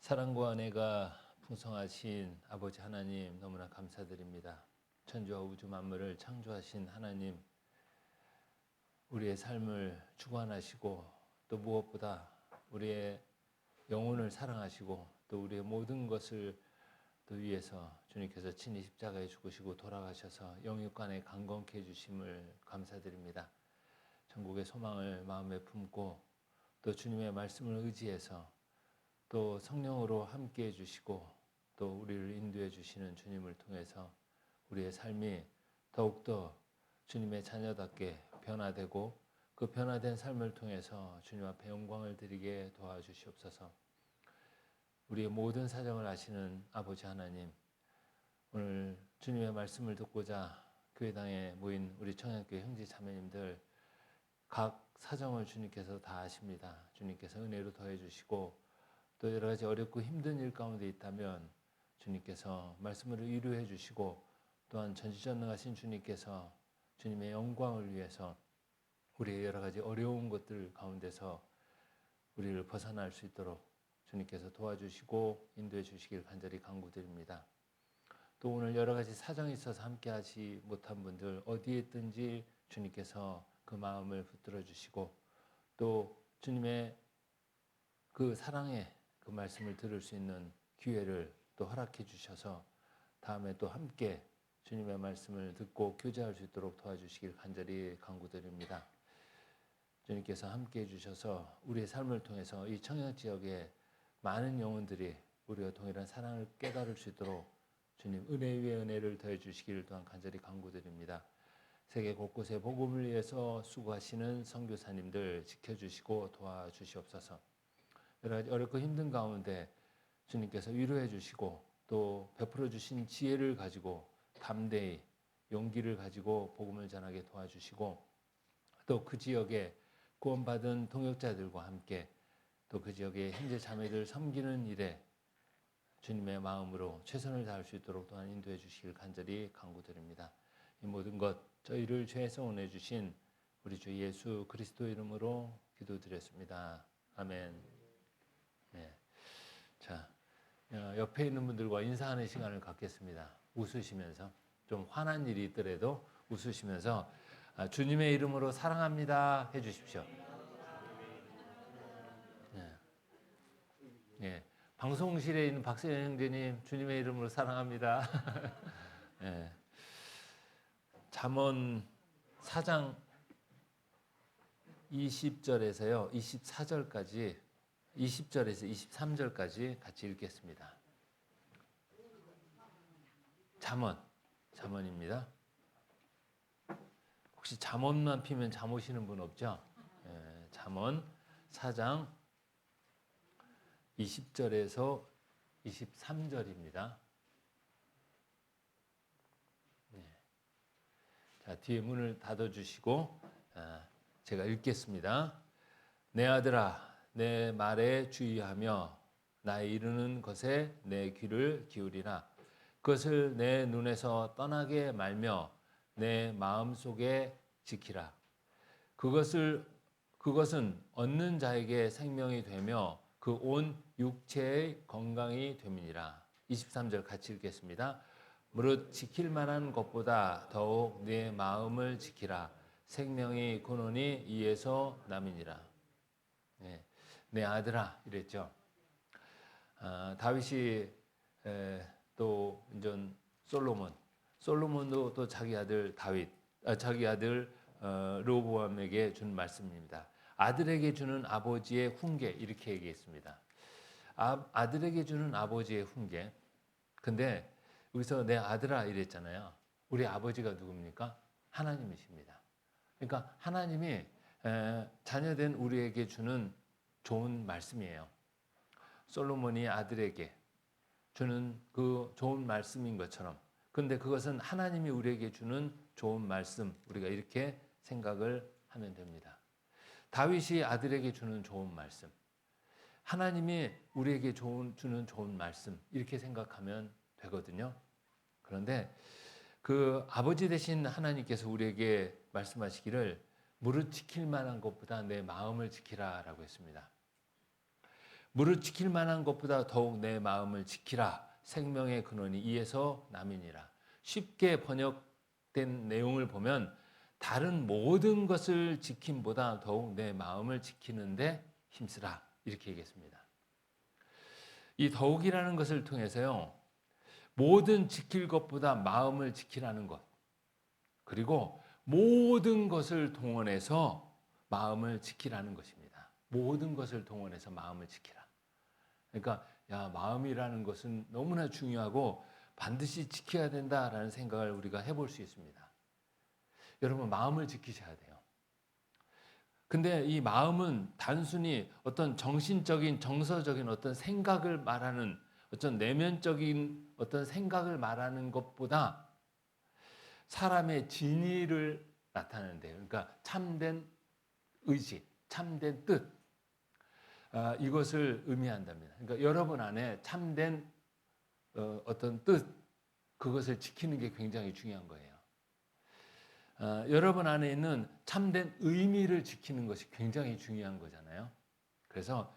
사랑과 은혜가 풍성하신 아버지 하나님 너무나 감사드립니다. 천지와 우주 만물을 창조하신 하나님, 우리의 삶을 주관하시고 또 무엇보다 우리의 영혼을 사랑하시고 또 우리의 모든 것을 또 위해서 주님께서 친히 십자가에 죽으시고 돌아가셔서 영육간에 강건케 해주심을 감사드립니다. 천국의 소망을 마음에 품고 또 주님의 말씀을 의지해서 또 성령으로 함께 해주시고 또 우리를 인도해 주시는 주님을 통해서 우리의 삶이 더욱더 주님의 자녀답게 변화되고 그 변화된 삶을 통해서 주님 앞에 영광을 드리게 도와주시옵소서. 우리의 모든 사정을 아시는 아버지 하나님, 오늘 주님의 말씀을 듣고자 교회당에 모인 우리 청양교회 형제 자매님들 각 사정을 주님께서 다 아십니다. 주님께서 은혜로 더해 주시고 또 여러 가지 어렵고 힘든 일 가운데 있다면 주님께서 말씀으로 위로해 주시고 또한 전지전능하신 주님께서 주님의 영광을 위해서 우리의 여러 가지 어려운 것들 가운데서 우리를 벗어날 수 있도록 주님께서 도와주시고 인도해 주시길 간절히 간구드립니다. 또 오늘 여러 가지 사정이 있어서 함께 하지 못한 분들 어디에 있든지 주님께서 그 마음을 붙들어 주시고 또 주님의 그 사랑의 그 말씀을 들을 수 있는 기회를 또 허락해 주셔서 다음에 또 함께 주님의 말씀을 듣고 교제할 수 있도록 도와주시길 간절히 간구드립니다. 주님께서 함께 해주셔서 우리의 삶을 통해서 이 청양 지역에 많은 영혼들이 우리와 동일한 사랑을 깨달을 수 있도록 주님 은혜 위에 은혜를 더해 주시기를 또한 간절히 간구드립니다. 세계 곳곳에 복음을 위해서 수고하시는 선교사님들 지켜주시고 도와주시옵소서. 여러 가지 어렵고 힘든 가운데 주님께서 위로해 주시고 또 베풀어 주신 지혜를 가지고 담대히 용기를 가지고 복음을 전하게 도와주시고 또 그 지역에 구원받은 동역자들과 함께 또 그 지역의 형제 자매들 섬기는 일에 주님의 마음으로 최선을 다할 수 있도록 또한 인도해 주시길 간절히 간구드립니다. 이 모든 것 저희를 죄에서 원해 주신 우리 주 예수 그리스도 이름으로 기도드렸습니다. 아멘. 네. 자, 옆에 있는 분들과 인사하는 시간을 갖겠습니다. 웃으시면서 좀 화난 일이 있더라도 웃으시면서 주님의 이름으로 사랑합니다 해주십시오. 네. 네. 방송실에 있는 박세현 형제님 주님의 이름으로 사랑합니다. 네. 잠언 4장 20절에서요 24절까지 20절에서 23절까지 같이 읽겠습니다. 잠언입니다. 혹시 잠언만 피면 잠 오시는 분 없죠? 잠언 4장 20절에서 23절입니다. 자, 뒤에 문을 닫아주시고 제가 읽겠습니다. 내 아들아 내 말에 주의하며 나의 이르는 것에 내 귀를 기울이라. 그것을 내 눈에서 떠나게 말며 내 마음속에 지키라. 그것은 얻는 자에게 생명이 되며 그 온 육체의 건강이 됨이니라. 23절 같이 읽겠습니다. 무릇 지킬 만한 것보다 더욱 내 마음을 지키라. 생명이 근원이 이에서 남이니라. 네. 내 아들아 이랬죠. 다윗이 또 이제 솔로몬도 또 자기 아들 자기 아들 르호보암에게 준 말씀입니다. 아들에게 주는 아버지의 훈계 이렇게 얘기했습니다. 아들에게 주는 아버지의 훈계. 근데 여기서 내 아들아 이랬잖아요. 우리 아버지가 누굽니까? 하나님이십니다. 그러니까 하나님이 자녀된 우리에게 주는 좋은 말씀이에요. 솔로몬이 아들에게 주는 그 좋은 말씀인 것처럼. 그런데 그것은 하나님이 우리에게 주는 좋은 말씀. 우리가 이렇게 생각을 하면 됩니다. 다윗이 아들에게 주는 좋은 말씀. 하나님이 우리에게 주는 좋은 말씀. 이렇게 생각하면 되거든요. 그런데 그 아버지 되신 하나님께서 우리에게 말씀하시기를 무릇 지킬 만한 것보다 내 마음을 지키라라고 했습니다. 무릇 지킬 만한 것보다 더욱 내 마음을 지키라. 생명의 근원이 이에서 남이니라. 쉽게 번역된 내용을 보면 다른 모든 것을 지킴보다 더욱 내 마음을 지키는데 힘쓰라. 이렇게 얘기했습니다. 이 더욱이라는 것을 통해서요. 모든 지킬 것보다 마음을 지키라는 것. 그리고 모든 것을 동원해서 마음을 지키라는 것입니다. 모든 것을 동원해서 마음을 지키라. 그러니까 마음이라는 것은 너무나 중요하고 반드시 지켜야 된다라는 생각을 우리가 해볼 수 있습니다. 여러분 마음을 지키셔야 돼요. 근데 이 마음은 단순히 어떤 정신적인 정서적인 어떤 생각을 말하는 어떤 내면적인 어떤 생각을 말하는 것보다 사람의 진의를 나타내는데요. 그러니까 참된 의지, 참된 뜻 이것을 의미한답니다. 그러니까 여러분 안에 참된 어떤 뜻 그것을 지키는 게 굉장히 중요한 거예요. 여러분 안에 있는 참된 의미를 지키는 것이 굉장히 중요한 거잖아요. 그래서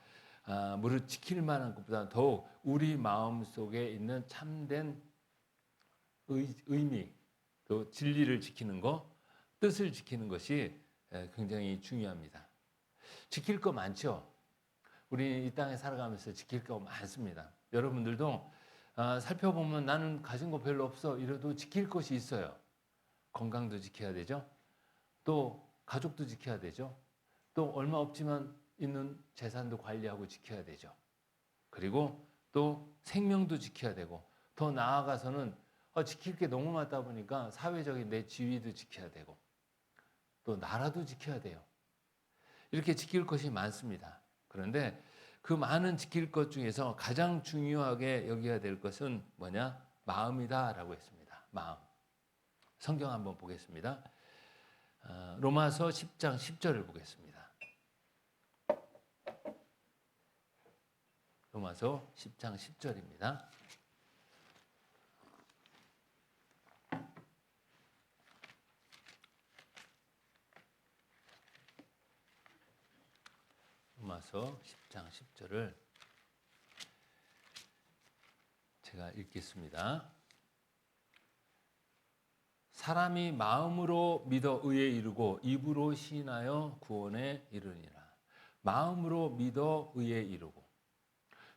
무릇 지킬 만한 것보다 더욱 우리 마음 속에 있는 참된 의미, 또 진리를 지키는 것, 뜻을 지키는 것이 굉장히 중요합니다. 지킬 거 많죠? 우리 이 땅에 살아가면서 지킬 거 많습니다. 여러분들도 살펴보면 나는 가진 거 별로 없어 이래도 지킬 것이 있어요. 건강도 지켜야 되죠. 또 가족도 지켜야 되죠. 또 얼마 없지만 있는 재산도 관리하고 지켜야 되죠. 그리고 또 생명도 지켜야 되고 더 나아가서는 지킬 게 너무 많다 보니까 사회적인 내 지위도 지켜야 되고 또 나라도 지켜야 돼요. 이렇게 지킬 것이 많습니다. 그런데 그 많은 지킬 것 중에서 가장 중요하게 여겨야 될 것은 뭐냐? 마음이다라고 했습니다. 마음. 성경 한번 보겠습니다. 로마서 10장 10절을 보겠습니다. 로마서 10장 10절입니다. 로마서 10장 10절을 제가 읽겠습니다. 사람이 마음으로 믿어 의에 이르고 입으로 시인하여 구원에 이르니라. 마음으로 믿어 의에 이르고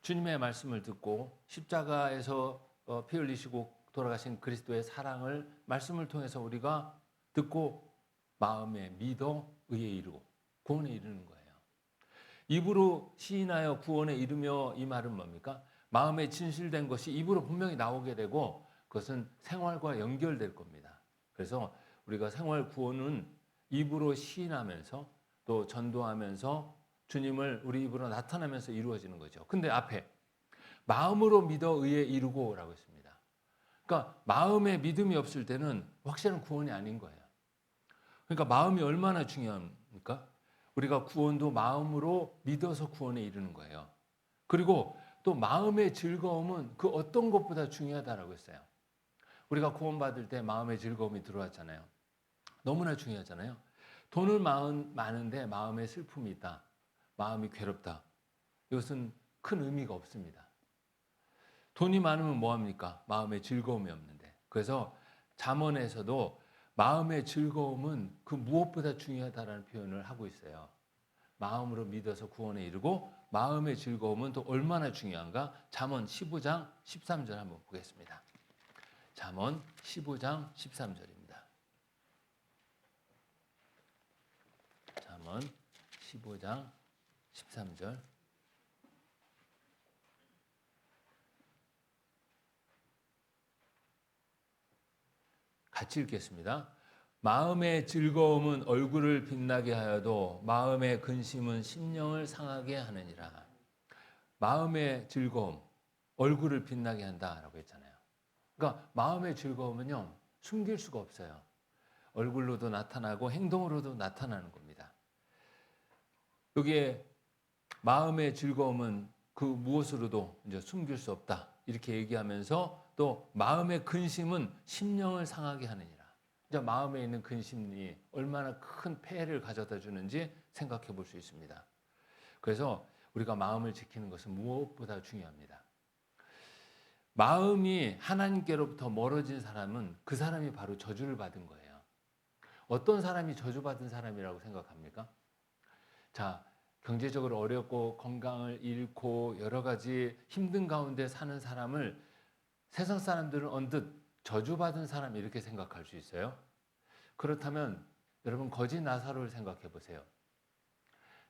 주님의 말씀을 듣고 십자가에서 피 흘리시고 돌아가신 그리스도의 사랑을 말씀을 통해서 우리가 듣고 마음에 믿어 의에 이르고 구원에 이르는 거예요. 입으로 시인하여 구원에 이르며 이 말은 뭡니까? 마음에 진실된 것이 입으로 분명히 나오게 되고 그것은 생활과 연결될 겁니다. 그래서 우리가 생활 구원은 입으로 시인하면서 또 전도하면서 주님을 우리 입으로 나타내면서 이루어지는 거죠. 근데 앞에 마음으로 믿어 의에 이르고라고 했습니다. 그러니까 마음에 믿음이 없을 때는 확실한 구원이 아닌 거예요. 그러니까 마음이 얼마나 중요합니까? 우리가 구원도 마음으로 믿어서 구원에 이르는 거예요. 그리고 또 마음의 즐거움은 그 어떤 것보다 중요하다라고 했어요. 우리가 구원받을 때 마음의 즐거움이 들어왔잖아요. 너무나 중요하잖아요. 돈은 많은데 마음에 슬픔이 있다. 마음이 괴롭다. 이것은 큰 의미가 없습니다. 돈이 많으면 뭐합니까? 마음에 즐거움이 없는데. 그래서 잠언에서도 마음의 즐거움은 그 무엇보다 중요하다라는 표현을 하고 있어요. 마음으로 믿어서 구원에 이르고 마음의 즐거움은 또 얼마나 중요한가? 잠언 15장 13절 한번 보겠습니다. 잠언 15장 13절입니다. 잠언 15장 13절 같이 읽겠습니다. 마음의 즐거움은 얼굴을 빛나게 하여도 마음의 근심은 심령을 상하게 하느니라. 마음의 즐거움, 얼굴을 빛나게 한다라고 했잖아요. 그러니까 마음의 즐거움은요, 숨길 수가 없어요. 얼굴로도 나타나고 행동으로도 나타나는 겁니다. 여기에 마음의 즐거움은 그 무엇으로도 이제 숨길 수 없다. 이렇게 얘기하면서 또 마음의 근심은 심령을 상하게 하느니라. 이제 마음에 있는 근심이 얼마나 큰 폐해를 가져다 주는지 생각해 볼 수 있습니다. 그래서 우리가 마음을 지키는 것은 무엇보다 중요합니다. 마음이 하나님께로부터 멀어진 사람은 그 사람이 바로 저주를 받은 거예요. 어떤 사람이 저주받은 사람이라고 생각합니까? 자, 경제적으로 어렵고 건강을 잃고 여러 가지 힘든 가운데 사는 사람을 세상 사람들은 언뜻 저주받은 사람 이렇게 생각할 수 있어요. 그렇다면 여러분 거지 나사로를 생각해 보세요.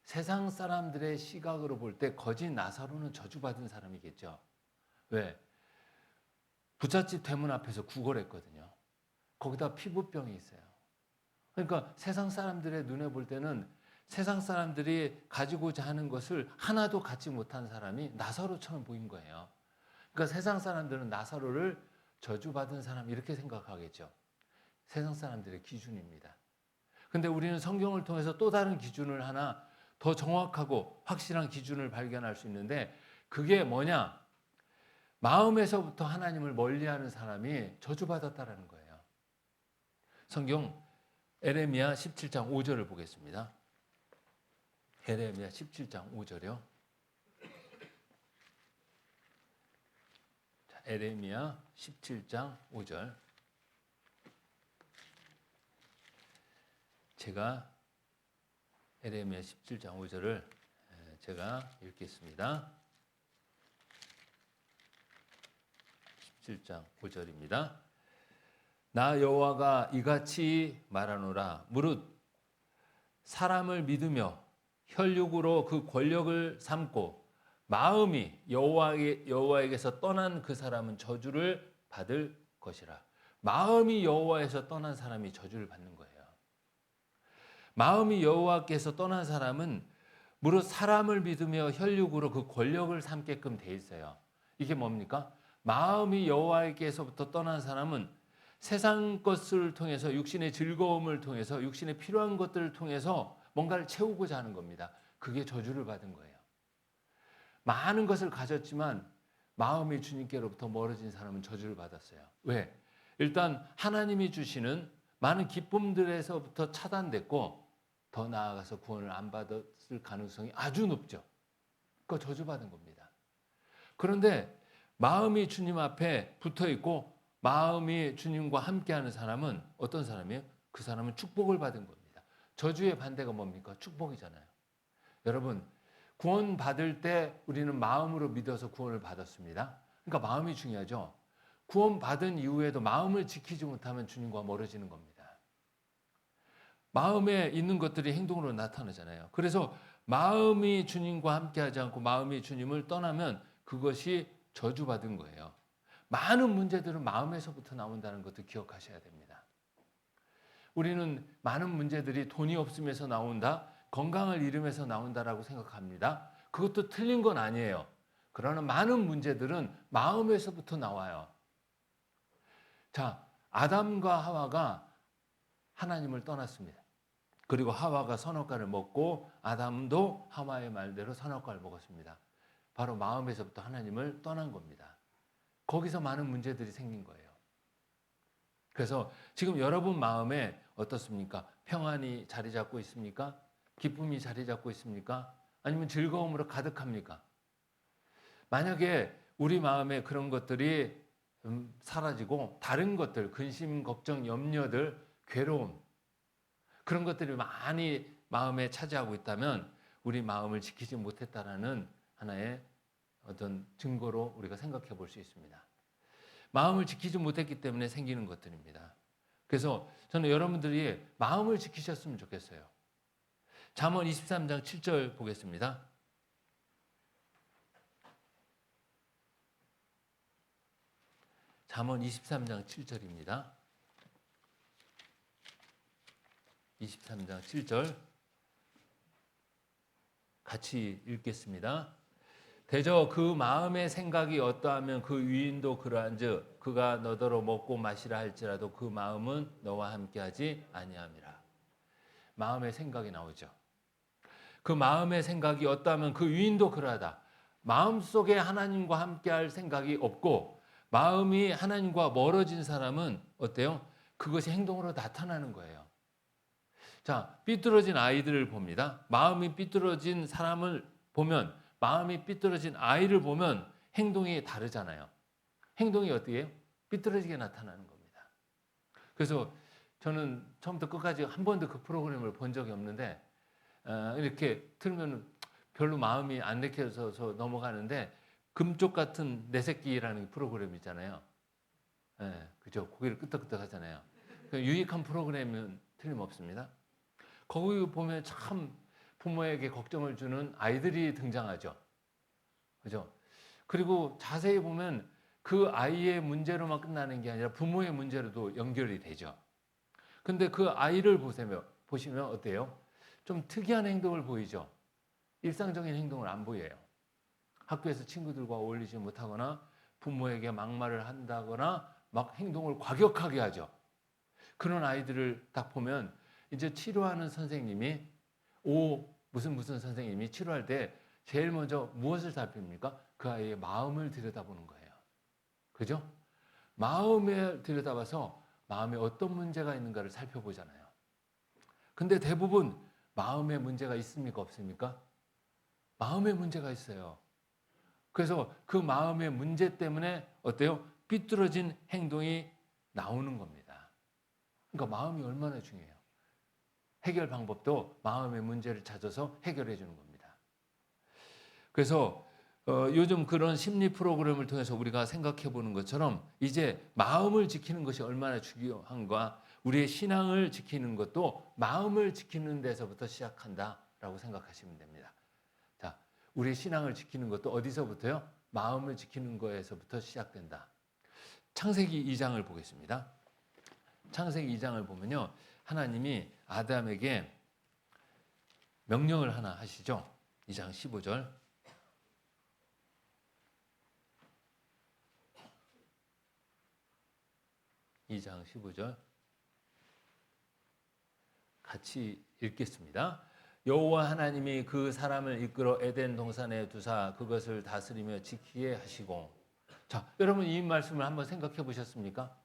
세상 사람들의 시각으로 볼 때 거지 나사로는 저주받은 사람이겠죠. 왜? 부잣집 대문 앞에서 구걸했거든요. 거기다 피부병이 있어요. 그러니까 세상 사람들의 눈에 볼 때는 세상 사람들이 가지고자 하는 것을 하나도 갖지 못한 사람이 나사로처럼 보인 거예요. 그러니까 세상 사람들은 나사로를 저주받은 사람 이렇게 생각하겠죠. 세상 사람들의 기준입니다. 근데 우리는 성경을 통해서 또 다른 기준을 하나 더 정확하고 확실한 기준을 발견할 수 있는데 그게 뭐냐? 마음에서부터 하나님을 멀리하는 사람이 저주받았다라는 거예요. 성경 에레미야 17장 5절을 보겠습니다. 에레미야 17장 5절이요. 자, 에레미야 17장 5절. 제가 에레미야 17장 5절을 제가 읽겠습니다. 17장 5절입니다. 나 여호와가 이같이 말하노라. 무릇 사람을 믿으며 혈육으로 그 권력을 삼고 마음이 여호와에게서 떠난 그 사람은 저주를 받을 것이라. 마음이 여호와에서 떠난 사람이 저주를 받는 거예요. 마음이 여호와께서 떠난 사람은 무릇 사람을 믿으며 혈육으로 그 권력을 삼게끔 돼 있어요. 이게 뭡니까? 마음이 여호와께서부터 떠난 사람은 세상 것을 통해서 육신의 즐거움을 통해서 육신의 필요한 것들을 통해서 뭔가를 채우고자 하는 겁니다. 그게 저주를 받은 거예요. 많은 것을 가졌지만 마음이 주님께로부터 멀어진 사람은 저주를 받았어요. 왜? 일단 하나님이 주시는 많은 기쁨들에서부터 차단됐고 더 나아가서 구원을 안 받았을 가능성이 아주 높죠. 그거 저주받은 겁니다. 그런데 마음이 주님 앞에 붙어 있고 마음이 주님과 함께하는 사람은 어떤 사람이에요? 그 사람은 축복을 받은 겁니다. 저주의 반대가 뭡니까? 축복이잖아요. 여러분, 구원 받을 때 우리는 마음으로 믿어서 구원을 받았습니다. 그러니까 마음이 중요하죠. 구원 받은 이후에도 마음을 지키지 못하면 주님과 멀어지는 겁니다. 마음에 있는 것들이 행동으로 나타나잖아요. 그래서 마음이 주님과 함께하지 않고 마음이 주님을 떠나면 그것이 저주받은 거예요. 많은 문제들은 마음에서부터 나온다는 것도 기억하셔야 됩니다. 우리는 많은 문제들이 돈이 없으면서 나온다, 건강을 잃으면서 나온다라고 생각합니다. 그것도 틀린 건 아니에요. 그러나 많은 문제들은 마음에서부터 나와요. 자, 아담과 하와가 하나님을 떠났습니다. 그리고 하와가 선악과를 먹고 아담도 하와의 말대로 선악과를 먹었습니다. 바로 마음에서부터 하나님을 떠난 겁니다. 거기서 많은 문제들이 생긴 거예요. 그래서 지금 여러분 마음에 어떻습니까? 평안이 자리 잡고 있습니까? 기쁨이 자리 잡고 있습니까? 아니면 즐거움으로 가득합니까? 만약에 우리 마음에 그런 것들이 사라지고 다른 것들, 근심, 걱정, 염려들, 괴로움 그런 것들이 많이 마음에 차지하고 있다면 우리 마음을 지키지 못했다라는 하나의 어떤 증거로 우리가 생각해 볼 수 있습니다. 마음을 지키지 못했기 때문에 생기는 것들입니다. 그래서 저는 여러분들이 마음을 지키셨으면 좋겠어요. 잠언 23장 7절 보겠습니다. 잠언 23장 7절입니다. 23장 7절 같이 읽겠습니다. 대저 그 마음의 생각이 어떠하면 그 유인도 그러한즉 그가 너더러 먹고 마시라 할지라도 그 마음은 너와 함께하지 아니함이라. 마음의 생각이 나오죠. 그 마음의 생각이 어떠하면 그 유인도 그러하다. 마음속에 하나님과 함께할 생각이 없고 마음이 하나님과 멀어진 사람은 어때요? 그것이 행동으로 나타나는 거예요. 자, 삐뚤어진 아이들을 봅니다. 마음이 삐뚤어진 사람을 보면 마음이 삐뚤어진 아이를 보면 행동이 다르잖아요. 행동이 어떻게 해요? 삐뚤어지게 나타나는 겁니다. 그래서 저는 처음부터 끝까지 한 번도 그 프로그램을 본 적이 없는데 이렇게 틀면 별로 마음이 안 내켜져서 넘어가는데 금쪽 같은 내 새끼라는 프로그램 있잖아요. 예, 그죠? 고개를 끄덕끄덕 하잖아요. 유익한 프로그램은 틀림없습니다. 거기 보면 참 부모에게 걱정을 주는 아이들이 등장하죠. 그죠? 그리고 자세히 보면 그 아이의 문제로만 끝나는 게 아니라 부모의 문제로도 연결이 되죠. 근데 그 아이를 보시면 어때요? 좀 특이한 행동을 보이죠? 일상적인 행동을 안 보여요. 학교에서 친구들과 어울리지 못하거나 부모에게 막말을 한다거나 막 행동을 과격하게 하죠. 그런 아이들을 딱 보면 이제 치료하는 선생님이 무슨 선생님이 치료할 때 제일 먼저 무엇을 살핍니까? 그 아이의 마음을 들여다보는 거예요. 그죠? 마음을 들여다봐서 마음에 어떤 문제가 있는가를 살펴보잖아요. 근데 대부분 마음에 문제가 있습니까? 없습니까? 마음에 문제가 있어요. 그래서 그 마음의 문제 때문에 어때요? 삐뚤어진 행동이 나오는 겁니다. 그러니까 마음이 얼마나 중요해요. 해결 방법도 마음의 문제를 찾아서 해결해 주는 겁니다. 그래서 요즘 그런 심리 프로그램을 통해서 우리가 생각해 보는 것처럼 이제 마음을 지키는 것이 얼마나 중요한가, 우리의 신앙을 지키는 것도 마음을 지키는 데서부터 시작한다라고 생각하시면 됩니다. 자, 우리의 신앙을 지키는 것도 어디서부터요? 마음을 지키는 거에서부터 시작된다. 창세기 2장을 보겠습니다. 창세기 2장을 보면요, 하나님이 아담에게 명령을 하나 하시죠. 2장 15절. 2장 15절 같이 읽겠습니다. 여호와 하나님이 그 사람을 이끌어 에덴 동산에 두사 그것을 다스리며 지키게 하시고. 자, 여러분 이 말씀을 한번 생각해 보셨습니까?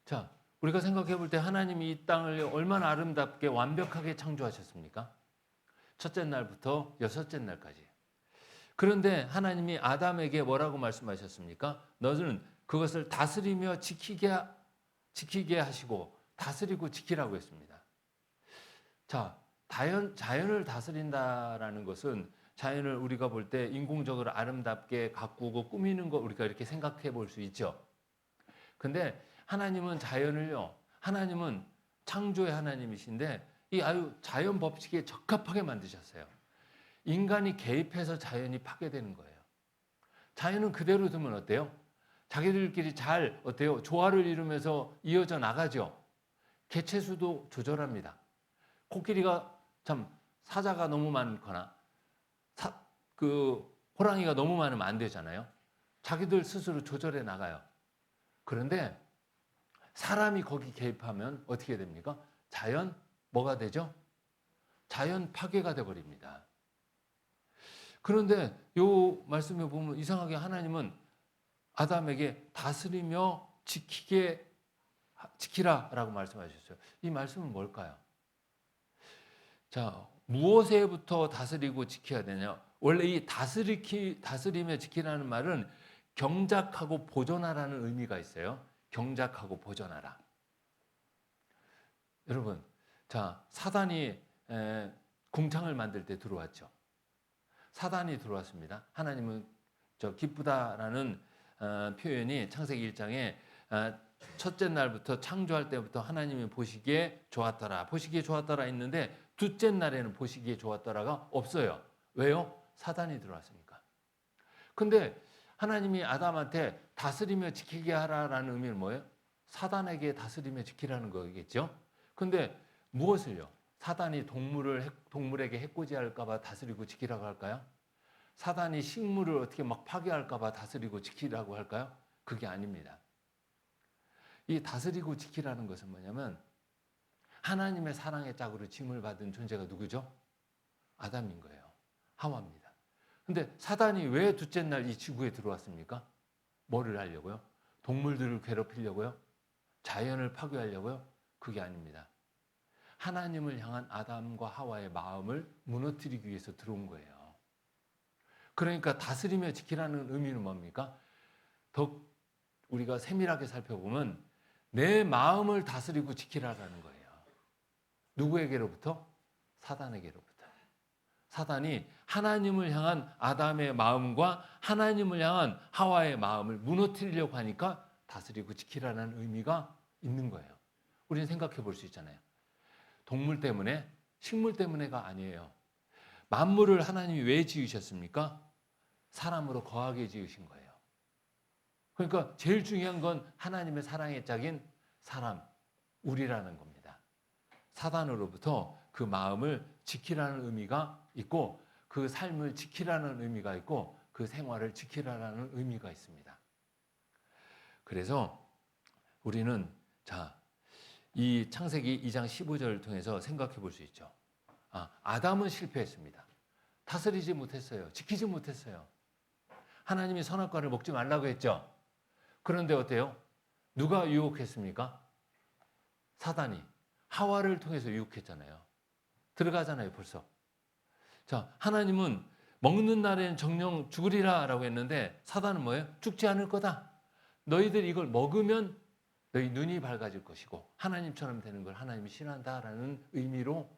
자, 우리가 생각해 볼 때 하나님이 이 땅을 얼마나 아름답게 완벽하게 창조하셨습니까? 첫째 날부터 여섯째 날까지. 그런데 하나님이 아담에게 뭐라고 말씀하셨습니까? 너는 그것을 다스리며 지키게 하시고 다스리고 지키라고 했습니다. 자, 자연을 다스린다라는 것은 자연을 우리가 볼 때 인공적으로 아름답게 가꾸고 꾸미는 거 우리가 이렇게 생각해 볼 수 있죠. 근데 하나님은 자연을요, 하나님은 창조의 하나님이신데 이 자연 법칙에 적합하게 만드셨어요. 인간이 개입해서 자연이 파괴되는 거예요. 자연은 그대로 두면 어때요? 자기들끼리 잘 어때요? 조화를 이루면서 이어져 나가죠. 개체수도 조절합니다. 코끼리가 참 사자가 너무 많거나 호랑이가 너무 많으면 안 되잖아요. 자기들 스스로 조절해 나가요. 그런데 사람이 거기 개입하면 어떻게 됩니까? 자연 뭐가 되죠? 자연 파괴가 돼 버립니다. 그런데 요 말씀에 보면 이상하게 하나님은 아담에게 다스리며 지키라라고 말씀하셨어요. 이 말씀은 뭘까요? 자, 무엇에부터 다스리고 지켜야 되냐? 원래 이 다스리며 지키라는 말은 경작하고 보존하라는 의미가 있어요. 경작하고 보존하라. 여러분, 자, 사단이 궁창을 만들 때 들어왔죠. 사단이 들어왔습니다. 하나님은 기쁘다라는 표현이 창세기 1장에 첫째 날부터 창조할 때부터 하나님이 보시기에 좋았더라. 보시기에 좋았더라 있는데 둘째 날에는 보시기에 좋았더라가 없어요. 왜요? 사단이 들어왔으니까. 근데 하나님이 아담한테 다스리며 지키게 하라라는 의미는 뭐예요? 사단에게 다스리며 지키라는 거겠죠. 근데 무엇을요? 사단이 동물에게 해코지할까 봐 다스리고 지키라고 할까요? 사단이 식물을 어떻게 막 파괴할까 봐 다스리고 지키라고 할까요? 그게 아닙니다. 이 다스리고 지키라는 것은 뭐냐면 하나님의 사랑의 짝으로 짐을 받은 존재가 누구죠? 아담인 거예요. 하와입니다. 근데 사단이 왜 둘째 날 이 지구에 들어왔습니까? 뭐를 하려고요? 동물들을 괴롭히려고요? 자연을 파괴하려고요? 그게 아닙니다. 하나님을 향한 아담과 하와의 마음을 무너뜨리기 위해서 들어온 거예요. 그러니까 다스리며 지키라는 의미는 뭡니까? 더 우리가 세밀하게 살펴보면 내 마음을 다스리고 지키라라는 거예요. 누구에게로부터? 사단에게로부터. 사단이 하나님을 향한 아담의 마음과 하나님을 향한 하와의 마음을 무너뜨리려고 하니까 다스리고 지키라는 의미가 있는 거예요. 우리는 생각해 볼 수 있잖아요. 동물 때문에, 식물 때문에가 아니에요. 만물을 하나님이 왜 지으셨습니까? 사람으로 거하게 지으신 거예요. 그러니까 제일 중요한 건 하나님의 사랑의 짝인 사람, 우리라는 겁니다. 사단으로부터 그 마음을 지키라는 의미가 있고 그 삶을 지키라는 의미가 있고 그 생활을 지키라는 의미가 있습니다. 그래서 우리는 이 창세기 2장 15절을 통해서 생각해 볼 수 있죠. 아담은 실패했습니다. 다스리지 못했어요. 지키지 못했어요. 하나님이 선악과를 먹지 말라고 했죠. 그런데 어때요? 누가 유혹했습니까? 사단이 하와를 통해서 유혹했잖아요. 들어가잖아요, 벌써. 하나님은 먹는 날에는 정령 죽으리라 라고 했는데 사단은 뭐예요? 죽지 않을 거다. 너희들 이걸 먹으면 너희 눈이 밝아질 것이고 하나님처럼 되는 걸 하나님이 싫어한다라는 의미로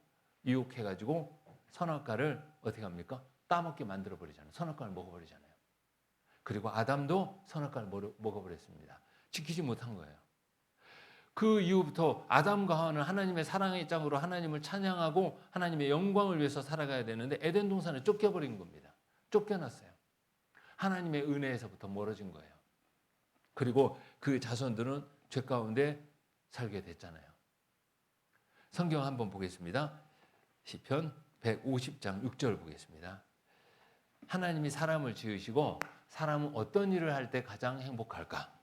유혹해가지고 선악과를 어떻게 합니까? 따먹게 만들어버리잖아요. 선악과를 먹어버리잖아요. 그리고 아담도 선악과를 먹어버렸습니다. 지키지 못한 거예요. 그 이후부터 아담과 하와는 하나님의 사랑의 짝으로 하나님을 찬양하고 하나님의 영광을 위해서 살아가야 되는데 에덴 동산에 쫓겨버린 겁니다. 쫓겨났어요. 하나님의 은혜에서부터 멀어진 거예요. 그리고 그 자손들은 죄 가운데 살게 됐잖아요. 성경 한번 보겠습니다. 시편 150장 6절 보겠습니다. 하나님이 사람을 지으시고 사람은 어떤 일을 할 때 가장 행복할까?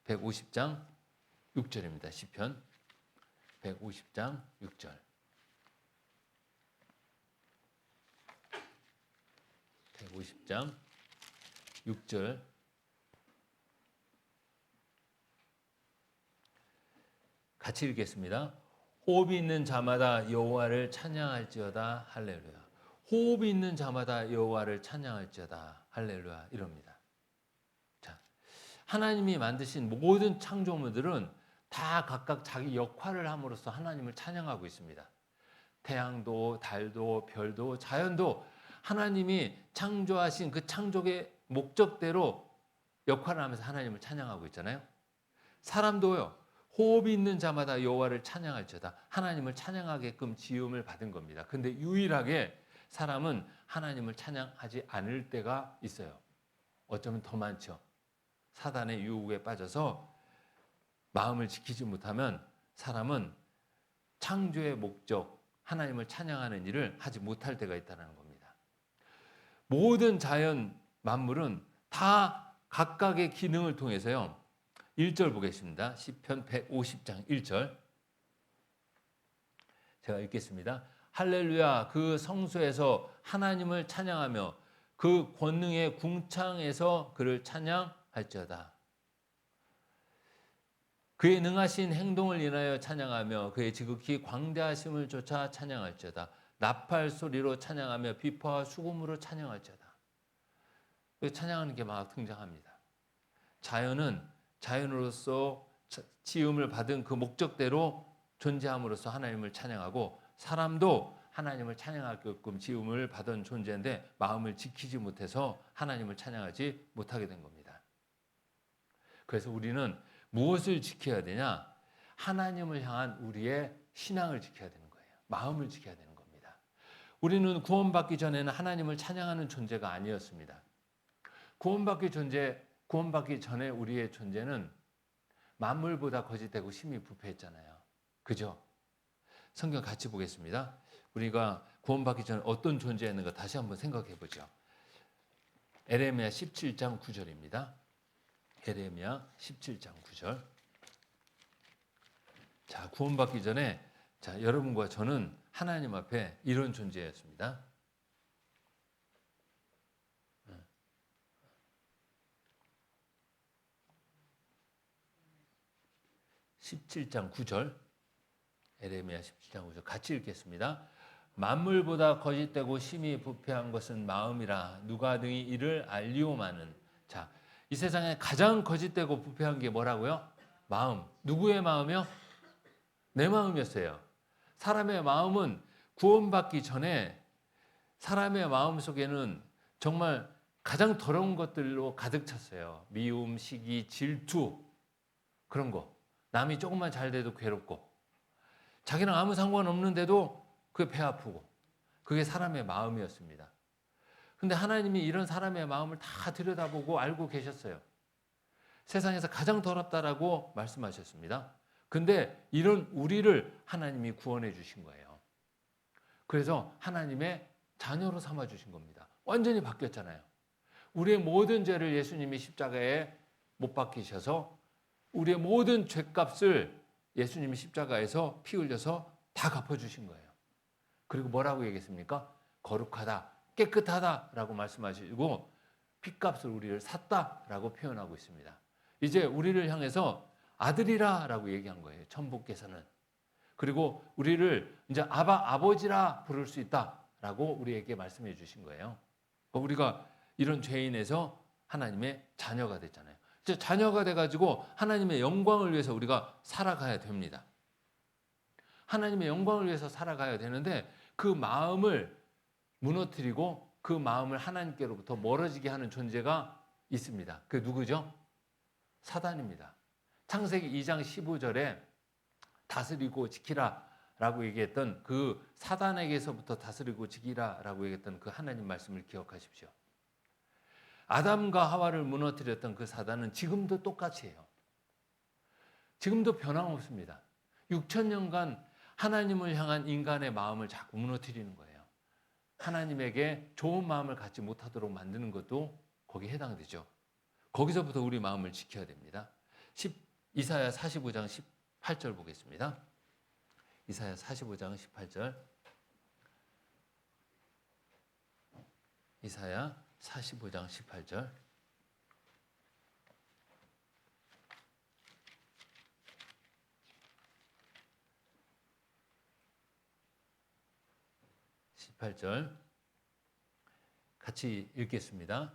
150장 6절입니다. 시편 150장 6절. 150장 6절. 같이 읽겠습니다. 호흡이 있는 자마다 여호와를 찬양할지어다 할렐루야. 호흡이 있는 자마다 여호와를 찬양할지어다 할렐루야 이럽니다. 하나님이 만드신 모든 창조물들은 다 각각 자기 역할을 함으로써 하나님을 찬양하고 있습니다. 태양도 달도 별도 자연도 하나님이 창조하신 그 창조의 목적대로 역할을 하면서 하나님을 찬양하고 있잖아요. 사람도요. 호흡이 있는 자마다 여호와를 찬양할지어다. 하나님을 찬양하게끔 지음을 받은 겁니다. 근데 유일하게 사람은 하나님을 찬양하지 않을 때가 있어요. 어쩌면 더 많죠. 사단의 유혹에 빠져서 마음을 지키지 못하면 사람은 창조의 목적, 하나님을 찬양하는 일을 하지 못할 때가 있다는 겁니다. 모든 자연 만물은 다 각각의 기능을 통해서요. 1절 보겠습니다. 시편 150장 1절. 제가 읽겠습니다. 할렐루야 그 성소에서 하나님을 찬양하며 그 권능의 궁창에서 그를 찬양할지어다. 그의 능하신 행동을 인하여 찬양하며 그의 지극히 광대하심을 쫓아 찬양할지어다. 나팔 소리로 찬양하며 비파와 수금으로 찬양할지어다. 찬양하는 게 막 등장합니다. 자연은 자연으로서 지음을 받은 그 목적대로 존재함으로써 하나님을 찬양하고 사람도 하나님을 찬양하게끔 지음을 받은 존재인데 마음을 지키지 못해서 하나님을 찬양하지 못하게 된 겁니다. 그래서 우리는 무엇을 지켜야 되냐? 하나님을 향한 우리의 신앙을 지켜야 되는 거예요. 마음을 지켜야 되는 겁니다. 우리는 구원받기 전에는 하나님을 찬양하는 존재가 아니었습니다. 구원받기 전에 우리의 존재는 만물보다 거짓되고 심히 부패했잖아요. 그죠? 성경 같이 보겠습니다. 우리가 구원받기 전에 어떤 존재였는가 다시 한번 생각해 보죠. 에레미야 17장 9절입니다. 에레미야 17장 9절. 자, 구원받기 전에 여러분과 저는 하나님 앞에 이런 존재였습니다. 17장 9절. 에레미야 17장 9절 같이 읽겠습니다. 만물보다 거짓되고 심히 부패한 것은 마음이라 누가 능히 이를 알리오마는. 자, 이 세상에 가장 거짓되고 부패한 게 뭐라고요? 마음. 누구의 마음이요? 내 마음이었어요. 사람의 마음은 구원받기 전에 사람의 마음 속에는 정말 가장 더러운 것들로 가득 찼어요. 미움, 시기, 질투, 그런 거. 남이 조금만 잘 돼도 괴롭고, 자기랑 아무 상관없는데도 그게 배 아프고, 그게 사람의 마음이었습니다. 근데 하나님이 이런 사람의 마음을 다 들여다보고 알고 계셨어요. 세상에서 가장 더럽다라고 말씀하셨습니다. 근데 이런 우리를 하나님이 구원해 주신 거예요. 그래서 하나님의 자녀로 삼아 주신 겁니다. 완전히 바뀌었잖아요. 우리의 모든 죄를 예수님이 십자가에 못 박히셔서 우리의 모든 죄값을 예수님이 십자가에서 피 흘려서 다 갚아주신 거예요. 그리고 뭐라고 얘기했습니까? 거룩하다, 깨끗하다라고 말씀하시고 피값을 우리를 샀다라고 표현하고 있습니다. 이제 우리를 향해서 아들이라라고 얘기한 거예요. 천부께서는. 그리고 우리를 이제 아버지라 부를 수 있다라고 우리에게 말씀해 주신 거예요. 우리가 이런 죄인에서 하나님의 자녀가 됐잖아요. 이제 자녀가 돼가지고 하나님의 영광을 위해서 우리가 살아가야 됩니다. 하나님의 영광을 위해서 살아가야 되는데 그 마음을 무너뜨리고 그 마음을 하나님께로부터 멀어지게 하는 존재가 있습니다. 그게 누구죠? 사단입니다. 창세기 2장 15절에 다스리고 지키라 라고 얘기했던 그 사단에게서부터 다스리고 지키라 라고 얘기했던 그 하나님 말씀을 기억하십시오. 아담과 하와를 무너뜨렸던 그 사단은 지금도 똑같이 해요. 지금도 변함없습니다. 6,000년간 하나님을 향한 인간의 마음을 자꾸 무너뜨리는 거예요. 하나님에게 좋은 마음을 갖지 못하도록 만드는 것도 거기에 해당되죠. 거기서부터 우리 마음을 지켜야 됩니다. 이사야 45장 18절 보겠습니다. 이사야 45장 18절. 이사야 45장 18절. 같이 읽겠습니다.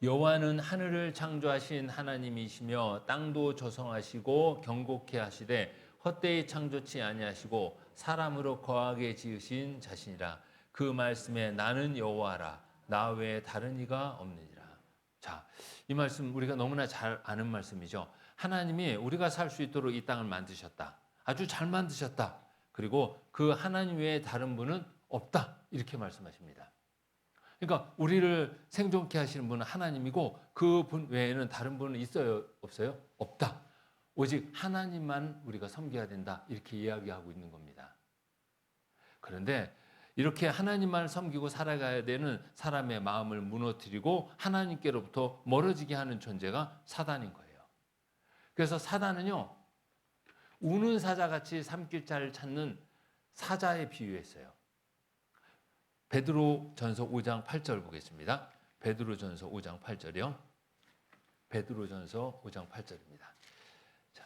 여호와는 하늘을 창조하신 하나님이시며 땅도 조성하시고 경고케 하시되 헛되이 창조치 아니하시고 사람으로 거하게 지으신 자신이라. 그 말씀에 나는 여호와라 나 외에 다른 이가 없느니라. 자, 이 말씀 우리가 너무나 잘 아는 말씀이죠. 하나님이 우리가 살 수 있도록 이 땅을 만드셨다. 아주 잘 만드셨다. 그리고 그 하나님 외에 다른 분은 없다. 이렇게 말씀하십니다. 그러니까 우리를 생존케 하시는 분은 하나님이고 그 분 외에는 다른 분은 있어요? 없어요? 없다. 오직 하나님만 우리가 섬겨야 된다. 이렇게 이야기하고 있는 겁니다. 그런데 이렇게 하나님만 섬기고 살아가야 되는 사람의 마음을 무너뜨리고 하나님께로부터 멀어지게 하는 존재가 사단인 거예요. 그래서 사단은요, 우는 사자같이 삼킬 자를 찾는 사자에 비유했어요. 베드로전서 5장 8절 보겠습니다. 베드로전서 5장 8절이요. 베드로전서 5장 8절입니다. 자,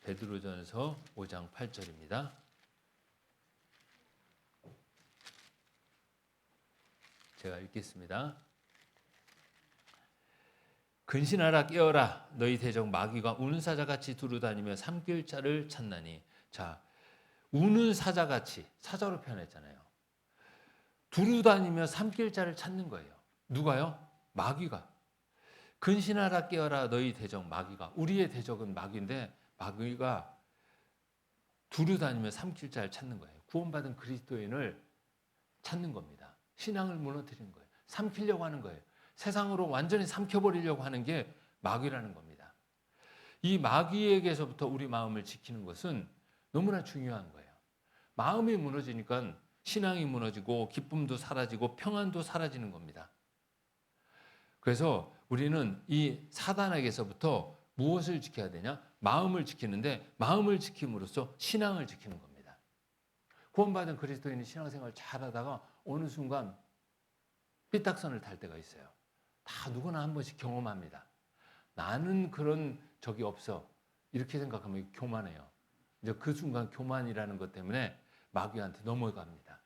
베드로전서 5장 8절입니다. 제가 읽겠습니다. 근신하라 깨어라 너희 대적 마귀가 우는 사자같이 두루다니며 삼킬 자를 찾나니. 자, 우는 사자같이 사자로 표현했잖아요. 두루다니며 삼킬 자를 찾는 거예요. 누가요? 마귀가. 근신하라 깨어라 너희 대적 마귀가. 우리의 대적은 마귀인데 마귀가 두루다니며 삼킬 자를 찾는 거예요. 구원받은 그리스도인을 찾는 겁니다. 신앙을 무너뜨리는 거예요. 삼키려고 하는 거예요. 세상으로 완전히 삼켜버리려고 하는 게 마귀라는 겁니다. 이 마귀에게서부터 우리 마음을 지키는 것은 너무나 중요한 거예요. 마음이 무너지니까 신앙이 무너지고 기쁨도 사라지고 평안도 사라지는 겁니다. 그래서 우리는 이 사단에게서부터 무엇을 지켜야 되냐? 마음을 지키는데 마음을 지킴으로써 신앙을 지키는 겁니다. 구원받은 그리스도인이 신앙생활 잘하다가 어느 순간 삐딱선을 탈 때가 있어요. 다 누구나 한 번씩 경험합니다. 나는 그런 적이 없어. 이렇게 생각하면 교만해요. 이제 그 순간 교만이라는 것 때문에 마귀한테 넘어갑니다.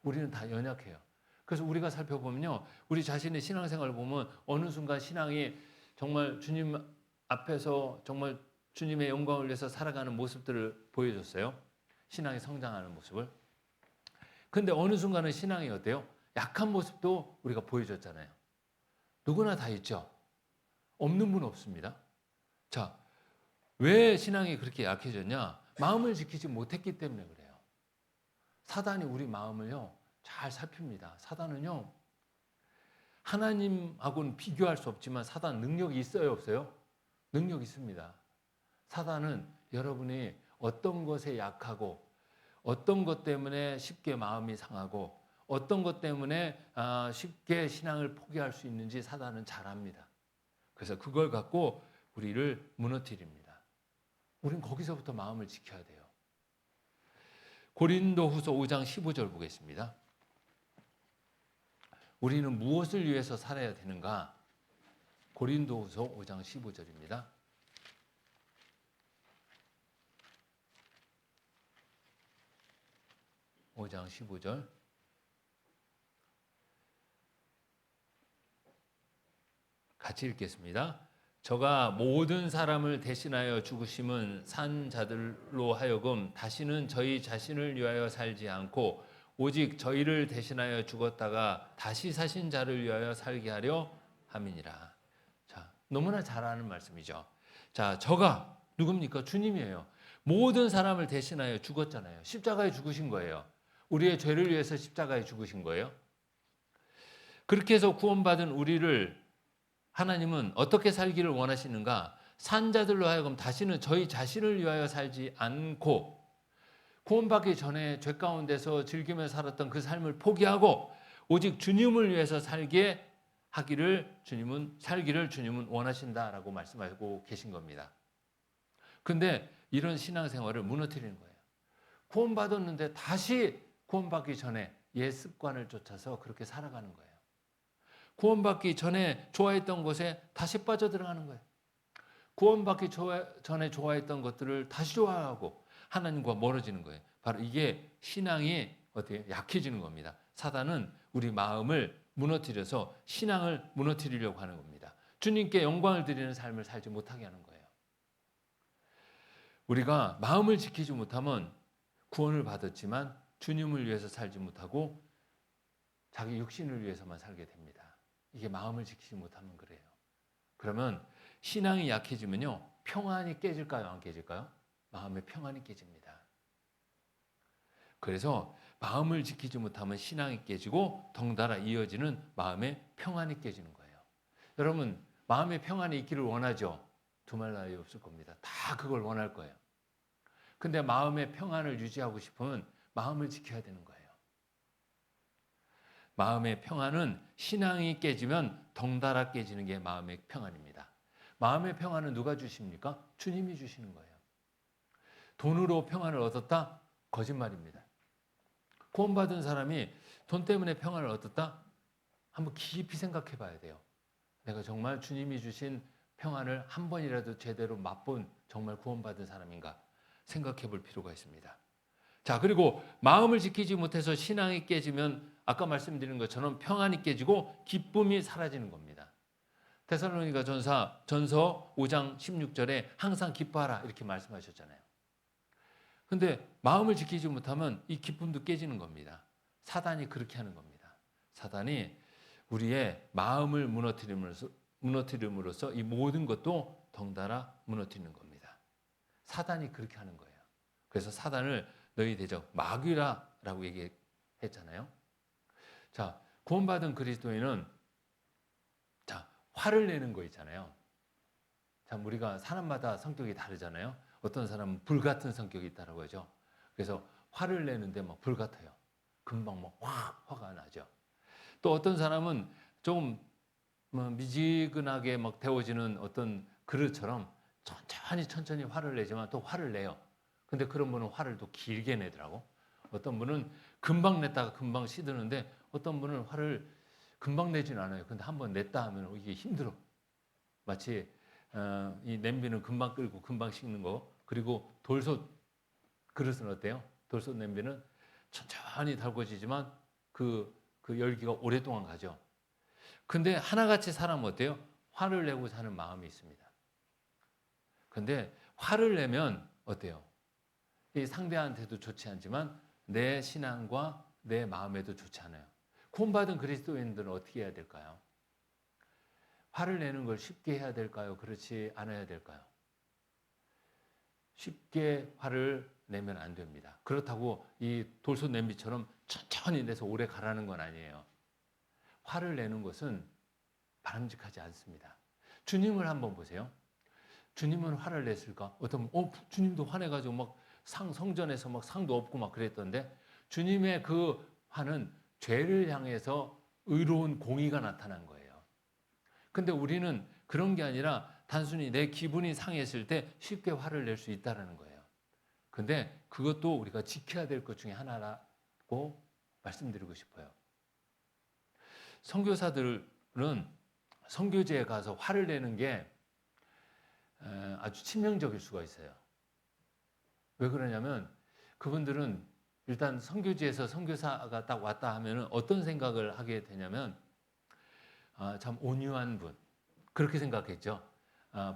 우리는 다 연약해요. 그래서 우리가 살펴보면요, 우리 자신의 신앙생활을 보면 어느 순간 신앙이 정말 주님 앞에서 정말 주님의 영광을 위해서 살아가는 모습들을 보여줬어요. 신앙이 성장하는 모습을. 근데 어느 순간은 신앙이 어때요? 약한 모습도 우리가 보여줬잖아요. 누구나 다 있죠. 없는 분 없습니다. 자, 왜 신앙이 그렇게 약해졌냐? 마음을 지키지 못했기 때문에 그래요. 사단이 우리 마음을요, 잘 살핍니다. 사단은요, 하나님하고는 비교할 수 없지만 사단 능력이 있어요, 없어요? 능력이 있습니다. 사단은 여러분이 어떤 것에 약하고 어떤 것 때문에 쉽게 마음이 상하고 어떤 것 때문에 쉽게 신앙을 포기할 수 있는지 사단은 잘 압니다. 그래서 그걸 갖고 우리를 무너뜨립니다. 우린 거기서부터 마음을 지켜야 돼요. 고린도후서 5장 15절 보겠습니다. 우리는 무엇을 위해서 살아야 되는가? 고린도후서 5장 15절입니다. (5장 15절) 같이 읽겠습니다. 저가 모든 사람을 대신하여 죽으심은 산 자들로 하여금 다시는 저희 자신을 위하여 살지 않고 오직 저희를 대신하여 죽었다가 다시 사신 자를 위하여 살게 하려 함이니라. 자, 너무나 잘 아는 말씀이죠. 자, 저가 누굽니까? 주님이에요. 모든 사람을 대신하여 죽었잖아요. 십자가에 죽으신 거예요. 우리의 죄를 위해서 십자가에 죽으신 거예요. 그렇게 해서 구원받은 우리를 하나님은 어떻게 살기를 원하시는가? 산자들로 하여금 다시는 저희 자신을 위하여 살지 않고 구원받기 전에 죄 가운데서 즐기며 살았던 그 삶을 포기하고 오직 주님을 위해서 살기를 주님은 원하신다라고 말씀하고 계신 겁니다. 그런데 이런 신앙생활을 무너뜨리는 거예요. 구원받았는데 다시 구원받기 전에 옛 습관을 쫓아서 그렇게 살아가는 거예요. 구원받기 전에 좋아했던 것에 다시 빠져들어가는 거예요. 구원받기 전에 좋아했던 것들을 다시 좋아하고 하나님과 멀어지는 거예요. 바로 이게 신앙이 어떻게 약해지는 겁니다. 사단은 우리 마음을 무너뜨려서 신앙을 무너뜨리려고 하는 겁니다. 주님께 영광을 드리는 삶을 살지 못하게 하는 거예요. 우리가 마음을 지키지 못하면 구원을 받았지만 주님을 위해서 살지 못하고 자기 육신을 위해서만 살게 됩니다. 이게 마음을 지키지 못하면 그래요. 그러면 신앙이 약해지면요, 평안이 깨질까요? 안 깨질까요? 마음의 평안이 깨집니다. 그래서 마음을 지키지 못하면 신앙이 깨지고 덩달아 이어지는 마음의 평안이 깨지는 거예요. 여러분, 마음의 평안이 있기를 원하죠? 두말 나위 없을 겁니다. 다 그걸 원할 거예요. 근데 마음의 평안을 유지하고 싶으면 마음을 지켜야 되는 거예요. 마음의 평안은 신앙이 깨지면 덩달아 깨지는 게 마음의 평안입니다. 마음의 평안은 누가 주십니까? 주님이 주시는 거예요. 돈으로 평안을 얻었다? 거짓말입니다. 구원받은 사람이 돈 때문에 평안을 얻었다? 한번 깊이 생각해 봐야 돼요. 내가 정말 주님이 주신 평안을 한 번이라도 제대로 맛본 정말 구원받은 사람인가 생각해 볼 필요가 있습니다. 자, 그리고 마음을 지키지 못해서 신앙이 깨지면 아까 말씀드린 것처럼 평안이 깨지고 기쁨이 사라지는 겁니다. 데살로니가 전서 5장 16절에 항상 기뻐하라 이렇게 말씀하셨잖아요. 근데 마음을 지키지 못하면 이 기쁨도 깨지는 겁니다. 사단이 그렇게 하는 겁니다. 사단이 우리의 마음을 무너뜨림으로써 이 모든 것도 덩달아 무너뜨리는 겁니다. 사단이 그렇게 하는 거예요. 그래서 사단을 너희 대적 마귀라라고 얘기했잖아요. 자, 구원받은 그리스도인은 자, 화를 내는 거 있잖아요. 참 우리가 사람마다 성격이 다르잖아요. 어떤 사람은 불 같은 성격이 있다고 하죠. 그래서 화를 내는데 막 불 같아요. 금방 막 화가 나죠. 또 어떤 사람은 좀 미지근하게 막 데워지는 어떤 그릇처럼 천천히 화를 내지만 또 화를 내요. 근데 그런 분은 화를 또 길게 내더라고. 어떤 분은 금방 냈다가 금방 시드는데 어떤 분은 화를 금방 내지는 않아요. 근데 한번 냈다 하면 이게 힘들어. 마치 이 냄비는 금방 끓고 금방 식는 거. 그리고 돌솥 그릇은 어때요? 돌솥 냄비는 천천히 달궈지지만 그 열기가 오랫동안 가죠. 근데 하나같이 사람은 어때요? 화를 내고 사는 마음이 있습니다. 근데 화를 내면 어때요? 이 상대한테도 좋지 않지만 내 신앙과 내 마음에도 좋지 않아요. 구원받은 그리스도인들은 어떻게 해야 될까요? 화를 내는 걸 쉽게 해야 될까요? 그렇지 않아야 될까요? 쉽게 화를 내면 안 됩니다. 그렇다고 이 돌솥 냄비처럼 천천히 내서 오래 가라는 건 아니에요. 화를 내는 것은 바람직하지 않습니다. 주님을 한번 보세요. 주님은 화를 냈을까? 어떤 주님도 화내가지고 막 성전에서 막 상도 없고 막 그랬던데 주님의 그 화는 죄를 향해서 의로운 공의가 나타난 거예요. 근데 우리는 그런 게 아니라 단순히 내 기분이 상했을 때 쉽게 화를 낼 수 있다는 거예요. 근데 그것도 우리가 지켜야 될 것 중에 하나라고 말씀드리고 싶어요. 선교사들은 선교지에 가서 화를 내는 게 아주 치명적일 수가 있어요. 왜 그러냐면 그분들은 일단 선교지에서 선교사가 딱 왔다 하면 어떤 생각을 하게 되냐면 참 온유한 분 그렇게 생각했죠.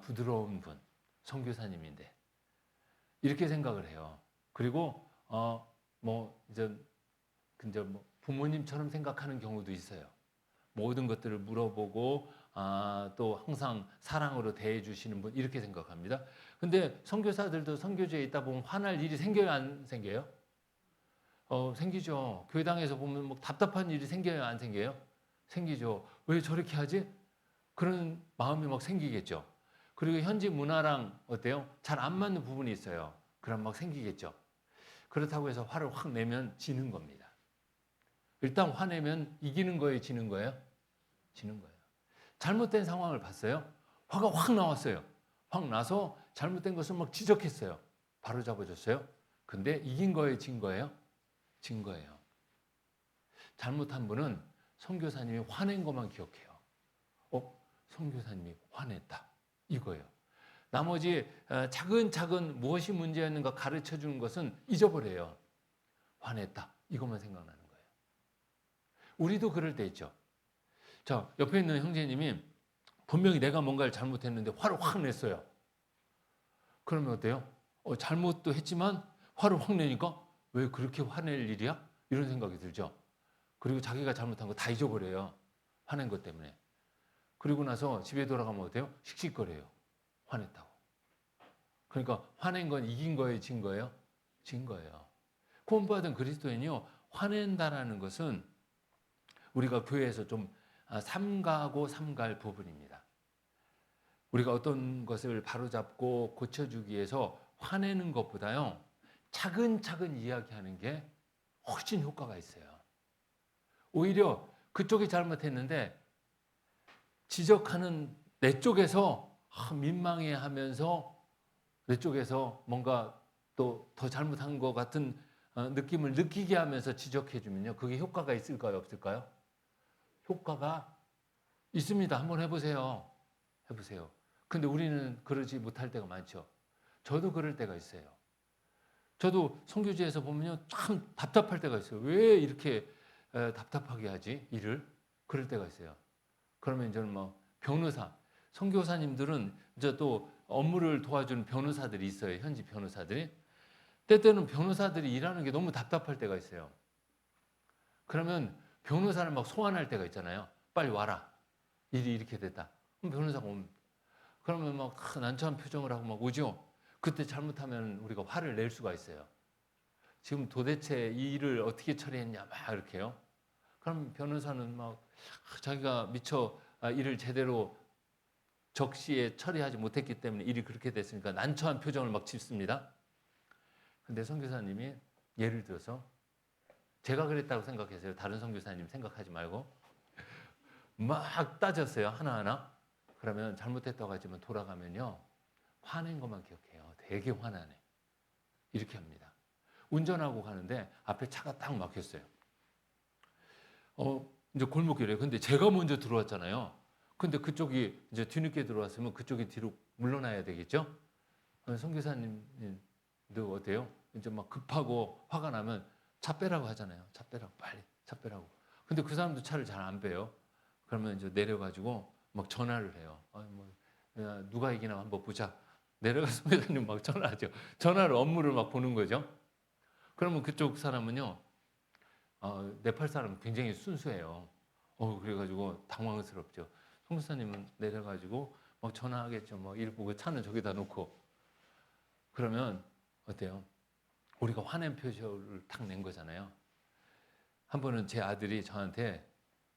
부드러운 분 선교사님인데 이렇게 생각을 해요. 그리고 이제 부모님처럼 생각하는 경우도 있어요. 모든 것들을 물어보고 또 항상 사랑으로 대해주시는 분 이렇게 생각합니다. 근데 선교사들도 선교지에 있다 보면 화날 일이 생겨요, 안 생겨요? 생기죠. 교회당에서 보면 뭐 답답한 일이 생겨요, 안 생겨요? 생기죠. 왜 저렇게 하지? 그런 마음이 막 생기겠죠. 그리고 현지 문화랑 어때요? 잘 안 맞는 부분이 있어요. 그럼 막 생기겠죠. 그렇다고 해서 화를 확 내면 지는 겁니다. 일단 화내면 이기는 거예요, 지는 거예요? 지는 거예요. 잘못된 상황을 봤어요. 화가 확 나왔어요. 확 나서 잘못된 것을 막 지적했어요. 바로 잡아줬어요. 근데 이긴 거예요, 진 거예요? 진 거예요. 잘못한 분은 선교사님이 화낸 것만 기억해요. 선교사님이 화냈다. 이거예요. 나머지 차근차근 무엇이 문제였는가 가르쳐 주는 것은 잊어버려요. 화냈다. 이것만 생각나는 거예요. 우리도 그럴 때 있죠. 자, 옆에 있는 형제님이 분명히 내가 뭔가를 잘못했는데 화를 확 냈어요. 그러면 어때요? 잘못도 했지만 화를 확 내니까 왜 그렇게 화낼 일이야? 이런 생각이 들죠. 그리고 자기가 잘못한 거 다 잊어버려요. 화낸 것 때문에. 그리고 나서 집에 돌아가면 어때요? 씩씩거려요. 화냈다고. 그러니까 화낸 건 이긴 거예요? 진 거예요? 진 거예요. 구원받은 그리스도인이요. 화낸다라는 것은 우리가 교회에서 좀 삼가고 삼갈 부분입니다. 우리가 어떤 것을 바로잡고 고쳐주기 위해서 화내는 것보다요. 차근차근 이야기하는 게 훨씬 효과가 있어요. 오히려 그쪽이 잘못했는데 지적하는 내 쪽에서 민망해하면서 내 쪽에서 뭔가 또 더 잘못한 것 같은 느낌을 느끼게 하면서 지적해주면요. 그게 효과가 있을까요? 없을까요? 효과가 있습니다. 한번 해보세요. 해보세요. 근데 우리는 그러지 못할 때가 많죠. 저도 그럴 때가 있어요. 저도 선교지에서 보면요. 참 답답할 때가 있어요. 왜 이렇게 답답하게 하지? 일을? 그럴 때가 있어요. 그러면 저는 변호사, 선교사님들은 이제 또 업무를 도와주는 변호사들이 있어요. 현지 변호사들이. 때때는 변호사들이 일하는 게 너무 답답할 때가 있어요. 그러면 변호사를 막 소환할 때가 있잖아요. 빨리 와라. 일이 이렇게 됐다. 그럼 변호사가 오면 그러면 막 난처한 표정을 하고 막 오죠. 그때 잘못하면 우리가 화를 낼 수가 있어요. 지금 도대체 이 일을 어떻게 처리했냐 막 이렇게요. 그럼 변호사는 막 자기가 미처 일을 제대로 적시에 처리하지 못했기 때문에 일이 그렇게 됐으니까 난처한 표정을 막 짓습니다. 근데 선교사님이 예를 들어서 제가 그랬다고 생각했어요. 다른 선교사님 생각하지 말고 막 따졌어요. 하나하나. 그러면 잘못했다고 하지만 돌아가면요. 화낸 것만 기억해요. 되게 화나네. 이렇게 합니다. 운전하고 가는데 앞에 차가 딱 막혔어요. 이제 골목길에. 근데 제가 먼저 들어왔잖아요. 근데 그쪽이 이제 뒤늦게 들어왔으면 그쪽이 뒤로 물러나야 되겠죠? 선교사님도 어때요? 이제 막 급하고 화가 나면 차 빼라고 하잖아요. 차 빼라고, 빨리 차 빼라고. 근데 그 사람도 차를 잘 안 빼요. 그러면 이제 내려가지고 막 전화를 해요. 야, 누가 이기나 한번 보자. 내려가서 선교사님 막 전화하죠. 전화로 업무를 막 보는 거죠. 그러면 그쪽 사람은요, 네팔 사람은 굉장히 순수해요. 그래가지고 당황스럽죠. 선교사님은 내려가지고 막 전화하겠죠. 막 이러고 차는 저기다 놓고. 그러면 어때요? 우리가 화낸 표정을 탁 낸 거잖아요. 한 번은 제 아들이 저한테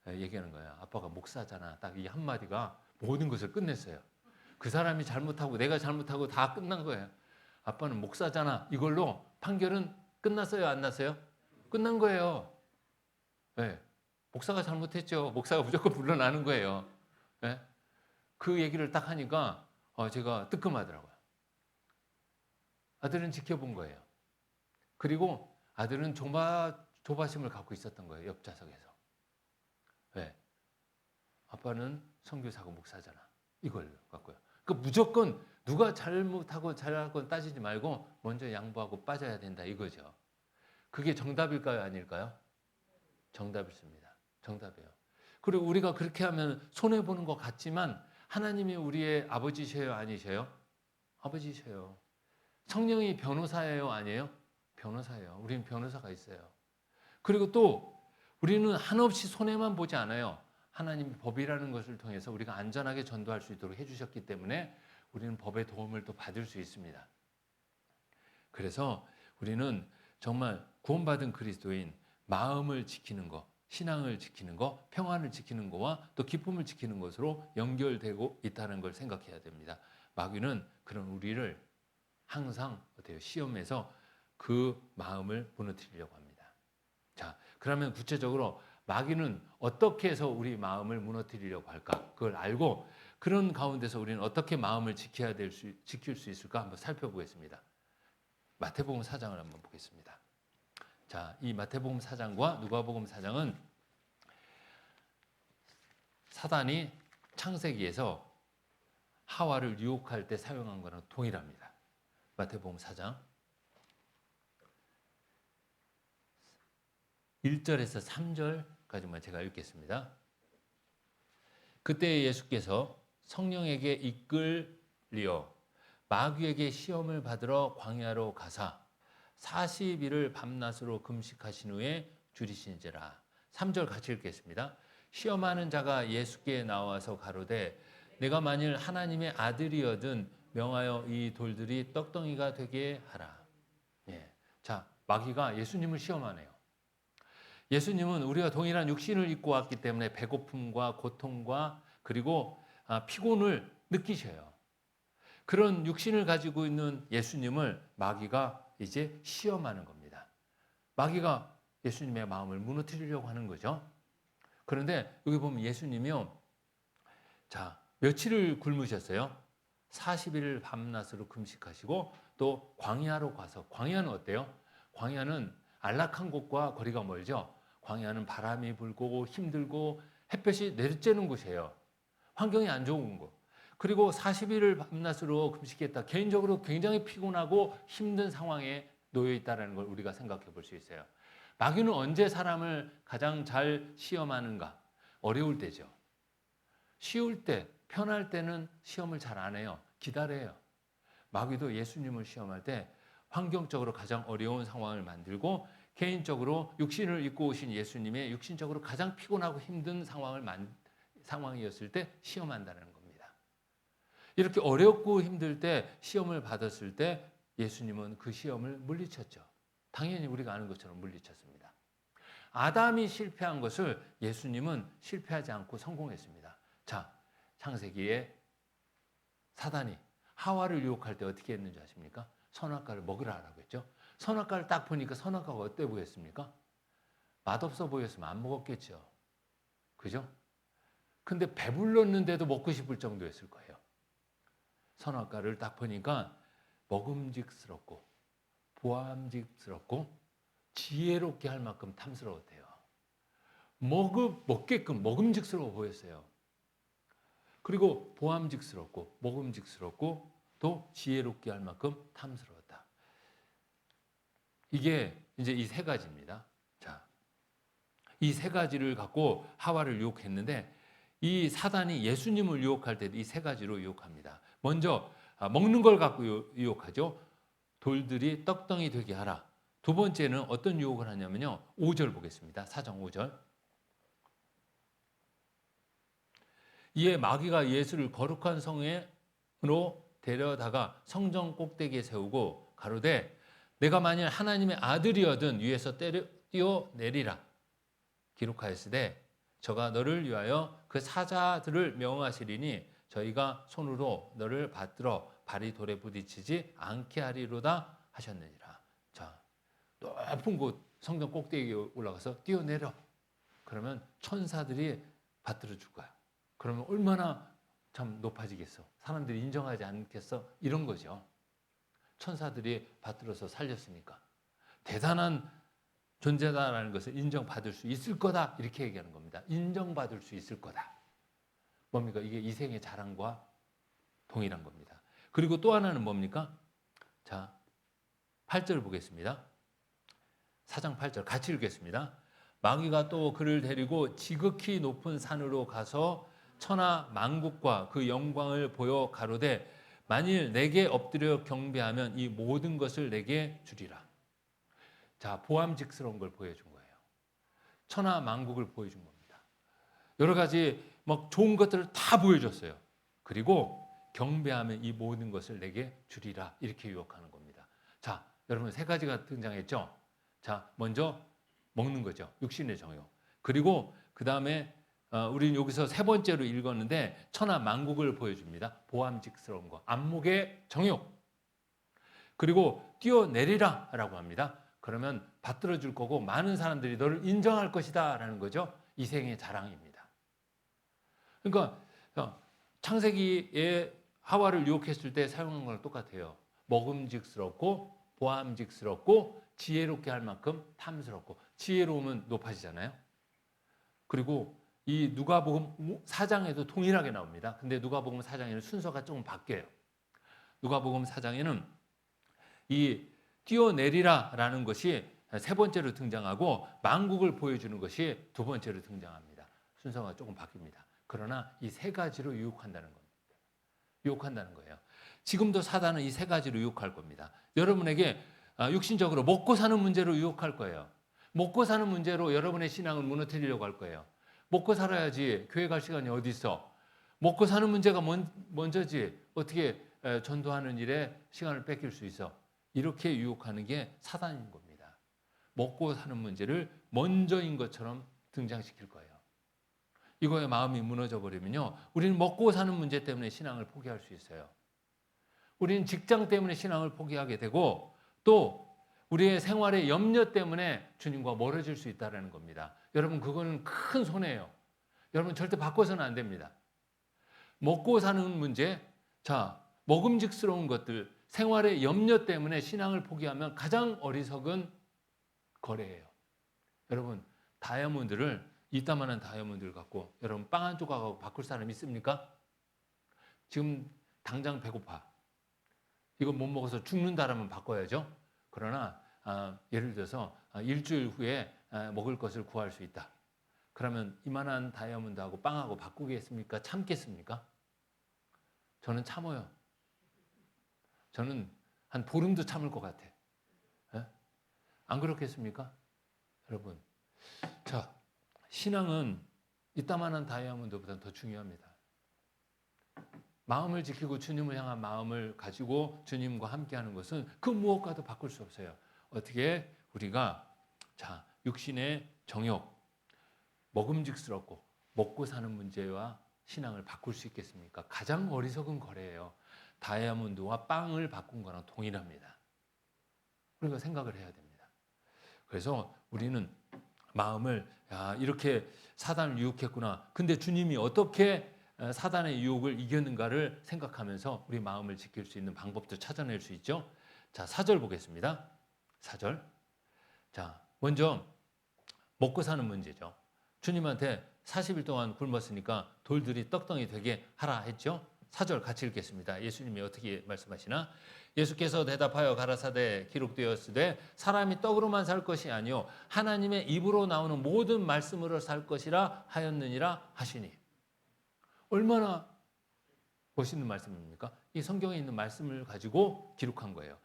얘기하는 거예요. 아빠가 목사잖아. 딱 이 한마디가 모든 것을 끝냈어요. 그 사람이 잘못하고 내가 잘못하고 다 끝난 거예요. 아빠는 목사잖아. 이걸로 판결은 끝났어요? 안 났어요? 끝난 거예요. 네. 목사가 잘못했죠. 목사가 무조건 물러나는 거예요. 네? 그 얘기를 딱 하니까 제가 뜨끔하더라고요. 아들은 지켜본 거예요. 그리고 아들은 조바심을 갖고 있었던 거예요. 옆좌석에서. 왜? 아빠는 선교사고 목사잖아. 이걸 갖고요. 그러니까 무조건 누가 잘못하고 잘하고 따지지 말고 먼저 양보하고 빠져야 된다 이거죠. 그게 정답일까요? 아닐까요? 정답이십니다. 정답이에요. 그리고 우리가 그렇게 하면 손해보는 것 같지만 하나님이 우리의 아버지셔요? 아니셔요? 아버지셔요. 성령이 변호사예요? 아니에요? 변호사예요. 우리는 변호사가 있어요. 그리고 또 우리는 한없이 손해만 보지 않아요. 하나님이 법이라는 것을 통해서 우리가 안전하게 전도할 수 있도록 해주셨기 때문에 우리는 법의 도움을 또 받을 수 있습니다. 그래서 우리는 정말 구원받은 그리스도인 마음을 지키는 것, 신앙을 지키는 것, 평안을 지키는 것과 또 기쁨을 지키는 것으로 연결되고 있다는 걸 생각해야 됩니다. 마귀는 그런 우리를 항상 어때요? 시험에서 그 마음을 무너뜨리려고 합니다. 자, 그러면 구체적으로 마귀는 어떻게 해서 우리 마음을 무너뜨리려고 할까? 그걸 알고 그런 가운데서 우리는 어떻게 마음을 지킬 수 있을까? 한번 살펴보겠습니다. 마태복음 4장을 한번 보겠습니다. 자, 이 마태복음 4장과 누가복음 4장은 사단이 창세기에서 하와를 유혹할 때 사용한 거랑 동일합니다. 마태복음 4장 1절에서 3절까지만 제가 읽겠습니다. 그때 예수께서 성령에게 이끌리어 마귀에게 시험을 받으러 광야로 가사 40일을 밤낮으로 금식하신 후에 줄이신지라. 3절 같이 읽겠습니다. 시험하는 자가 예수께 나와서 가로되 내가 만일 하나님의 아들이어든 명하여 이 돌들이 떡덩이가 되게 하라. 예. 자, 마귀가 예수님을 시험하네요. 예수님은 우리가 동일한 육신을 입고 왔기 때문에 배고픔과 고통과 그리고 피곤을 느끼셔요. 그런 육신을 가지고 있는 예수님을 마귀가 이제 시험하는 겁니다. 마귀가 예수님의 마음을 무너뜨리려고 하는 거죠. 그런데 여기 보면 예수님이요. 자, 며칠을 굶으셨어요? 40일 밤낮으로 금식하시고 또 광야로 가서, 광야는 어때요? 광야는 안락한 곳과 거리가 멀죠. 광야는 바람이 불고 힘들고 햇볕이 내리쬐는 곳이에요. 환경이 안 좋은 곳. 그리고 40일을 밤낮으로 금식했다. 개인적으로 굉장히 피곤하고 힘든 상황에 놓여 있다는 걸 우리가 생각해 볼 수 있어요. 마귀는 언제 사람을 가장 잘 시험하는가? 어려울 때죠. 쉬울 때, 편할 때는 시험을 잘 안 해요. 기다려요. 마귀도 예수님을 시험할 때 환경적으로 가장 어려운 상황을 만들고 개인적으로 육신을 입고 오신 예수님의 육신적으로 가장 피곤하고 힘든 상황이었을 때 시험한다는 겁니다. 이렇게 어렵고 힘들 때 시험을 받았을 때 예수님은 그 시험을 물리쳤죠. 당연히 우리가 아는 것처럼 물리쳤습니다. 아담이 실패한 것을 예수님은 실패하지 않고 성공했습니다. 자, 창세기에 사단이 하와를 유혹할 때 어떻게 했는지 아십니까? 선악과를 먹으라고 했죠. 선악과를 딱 보니까 선악과가 어때 보였습니까? 맛없어 보였으면 안 먹었겠죠. 그죠? 근데 배불렀는데도 먹고 싶을 정도였을 거예요. 선악과를 딱 보니까 먹음직스럽고 보암직스럽고 지혜롭게 할 만큼 탐스러웠대요. 먹게끔 먹음직스러워 보였어요. 그리고 보암직스럽고 먹음직스럽고 또 지혜롭게 할 만큼 탐스러웠다. 이게 이제 이 세 가지입니다. 자, 이 세 가지를 갖고 하와를 유혹했는데 이 사단이 예수님을 유혹할 때도 이 세 가지로 유혹합니다. 먼저 먹는 걸 갖고 유혹하죠. 돌들이 떡덩이 되게 하라. 두 번째는 어떤 유혹을 하냐면요. 5절 보겠습니다. 4장 5절. 이에 마귀가 예수를 거룩한 성으로 데려다가 성전 꼭대기에 세우고 가로되 내가 만일 하나님의 아들이어든 위에서 뛰어내리라. 기록하였으되 저가 너를 위하여 그 사자들을 명하시리니 저희가 손으로 너를 받들어 발이 돌에 부딪히지 않게 하리로다 하셨느니라. 자, 높은 곳 성전 꼭대기에 올라가서 뛰어내려. 그러면 천사들이 받들어 줄 거야. 그러면 얼마나 참 높아지겠어. 사람들이 인정하지 않겠어. 이런 거죠. 천사들이 받들어서 살렸으니까 대단한 존재다라는 것을 인정받을 수 있을 거다. 이렇게 얘기하는 겁니다. 인정받을 수 있을 거다. 뭡니까? 이게 이생의 자랑과 동일한 겁니다. 그리고 또 하나는 뭡니까? 자, 8절 보겠습니다. 4장 8절 같이 읽겠습니다. 마귀가 또 그를 데리고 지극히 높은 산으로 가서 천하 만국과 그 영광을 보여 가로되 만일 내게 엎드려 경배하면 이 모든 것을 내게 주리라. 자, 보암직스러운 걸 보여준 거예요. 천하 만국을 보여준 겁니다. 여러 가지 막 좋은 것들을 다 보여줬어요. 그리고 경배하면 이 모든 것을 내게 주리라. 이렇게 유혹하는 겁니다. 자, 여러분 세 가지가 등장했죠. 자, 먼저 먹는 거죠. 육신의 정욕. 그리고 그 다음에 우리는 여기서 세 번째로 읽었는데 천하 만국을 보여줍니다. 보암직스러운 거. 안목의 정욕. 그리고 뛰어내리라 라고 합니다. 그러면 받들어 줄 거고 많은 사람들이 너를 인정할 것이다 라는 거죠. 이생의 자랑입니다. 그러니까 창세기에 하와를 유혹했을 때 사용한 거랑 똑같아요. 먹음직스럽고 보암직스럽고 지혜롭게 할 만큼 탐스럽고 지혜로우면 높아지잖아요. 그리고 이 누가복음 4장에도 동일하게 나옵니다. 근데 누가복음 4장에는 순서가 조금 바뀌어요. 누가복음 4장에는 이 뛰어내리라라는 것이 세 번째로 등장하고 만국을 보여주는 것이 두 번째로 등장합니다. 순서가 조금 바뀝니다. 그러나 이 세 가지로 유혹한다는 겁니다. 유혹한다는 거예요. 지금도 사단은 이 세 가지로 유혹할 겁니다. 여러분에게 육신적으로 먹고 사는 문제로 유혹할 거예요. 먹고 사는 문제로 여러분의 신앙을 무너뜨리려고 할 거예요. 먹고 살아야지 교회 갈 시간이 어디 있어. 먹고 사는 문제가 먼저지 어떻게 전도하는 일에 시간을 뺏길 수 있어. 이렇게 유혹하는 게 사단인 겁니다. 먹고 사는 문제를 먼저인 것처럼 등장시킬 거예요. 이거에 마음이 무너져 버리면요. 우리는 먹고 사는 문제 때문에 신앙을 포기할 수 있어요. 우리는 직장 때문에 신앙을 포기하게 되고 또 우리의 생활의 염려 때문에 주님과 멀어질 수 있다는 겁니다. 여러분 그거는 큰 손해예요. 여러분 절대 바꿔서는 안 됩니다. 먹고 사는 문제, 자 먹음직스러운 것들, 생활의 염려 때문에 신앙을 포기하면 가장 어리석은 거래예요. 여러분 다이아몬드를 이따만한 다이아몬드를 갖고 여러분 빵 한 조각하고 바꿀 사람 있습니까? 지금 당장 배고파. 이거 못 먹어서 죽는다라면 바꿔야죠. 그러나 예를 들어서 일주일 후에 먹을 것을 구할 수 있다. 그러면 이만한 다이아몬드하고 빵하고 바꾸겠습니까? 참겠습니까? 저는 참어요. 저는 한 보름도 참을 것 같아. 예? 안 그렇겠습니까? 여러분. 자, 신앙은 이따만한 다이아몬드보다 더 중요합니다. 마음을 지키고 주님을 향한 마음을 가지고 주님과 함께하는 것은 그 무엇과도 바꿀 수 없어요. 어떻게 우리가 자 육신의 정욕, 먹음직스럽고 먹고 사는 문제와 신앙을 바꿀 수 있겠습니까? 가장 어리석은 거래예요. 다이아몬드와 빵을 바꾼 거랑 동일합니다. 우리가 생각을 해야 됩니다. 그래서 우리는 마음을 이렇게 사단을 유혹했구나. 근데 주님이 어떻게 사단의 유혹을 이겼는가를 생각하면서 우리 마음을 지킬 수 있는 방법도 찾아낼 수 있죠. 자, 4절 보겠습니다. 4절. 자, 먼저 먹고 사는 문제죠. 주님한테 40일 동안 굶었으니까 돌들이 떡덩이 되게 하라 했죠. 4절 같이 읽겠습니다. 예수님이 어떻게 말씀하시나? 예수께서 대답하여 가라사대 기록되었으되 사람이 떡으로만 살 것이 아니요 하나님의 입으로 나오는 모든 말씀으로 살 것이라 하였느니라 하시니. 얼마나 멋있는 말씀입니까? 이 성경에 있는 말씀을 가지고 기록한 거예요.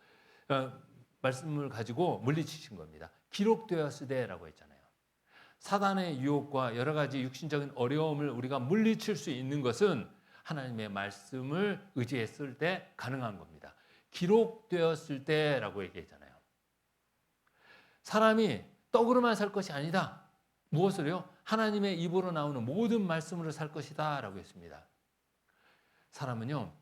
말씀을 가지고 물리치신 겁니다. 기록되었으되라고 했잖아요. 사단의 유혹과 여러 가지 육신적인 어려움을 우리가 물리칠 수 있는 것은 하나님의 말씀을 의지했을 때 가능한 겁니다. 기록되었을 때라고 얘기했잖아요. 사람이 떡으로만 살 것이 아니다. 무엇을요? 하나님의 입으로 나오는 모든 말씀으로 살 것이다 라고 했습니다. 사람은요,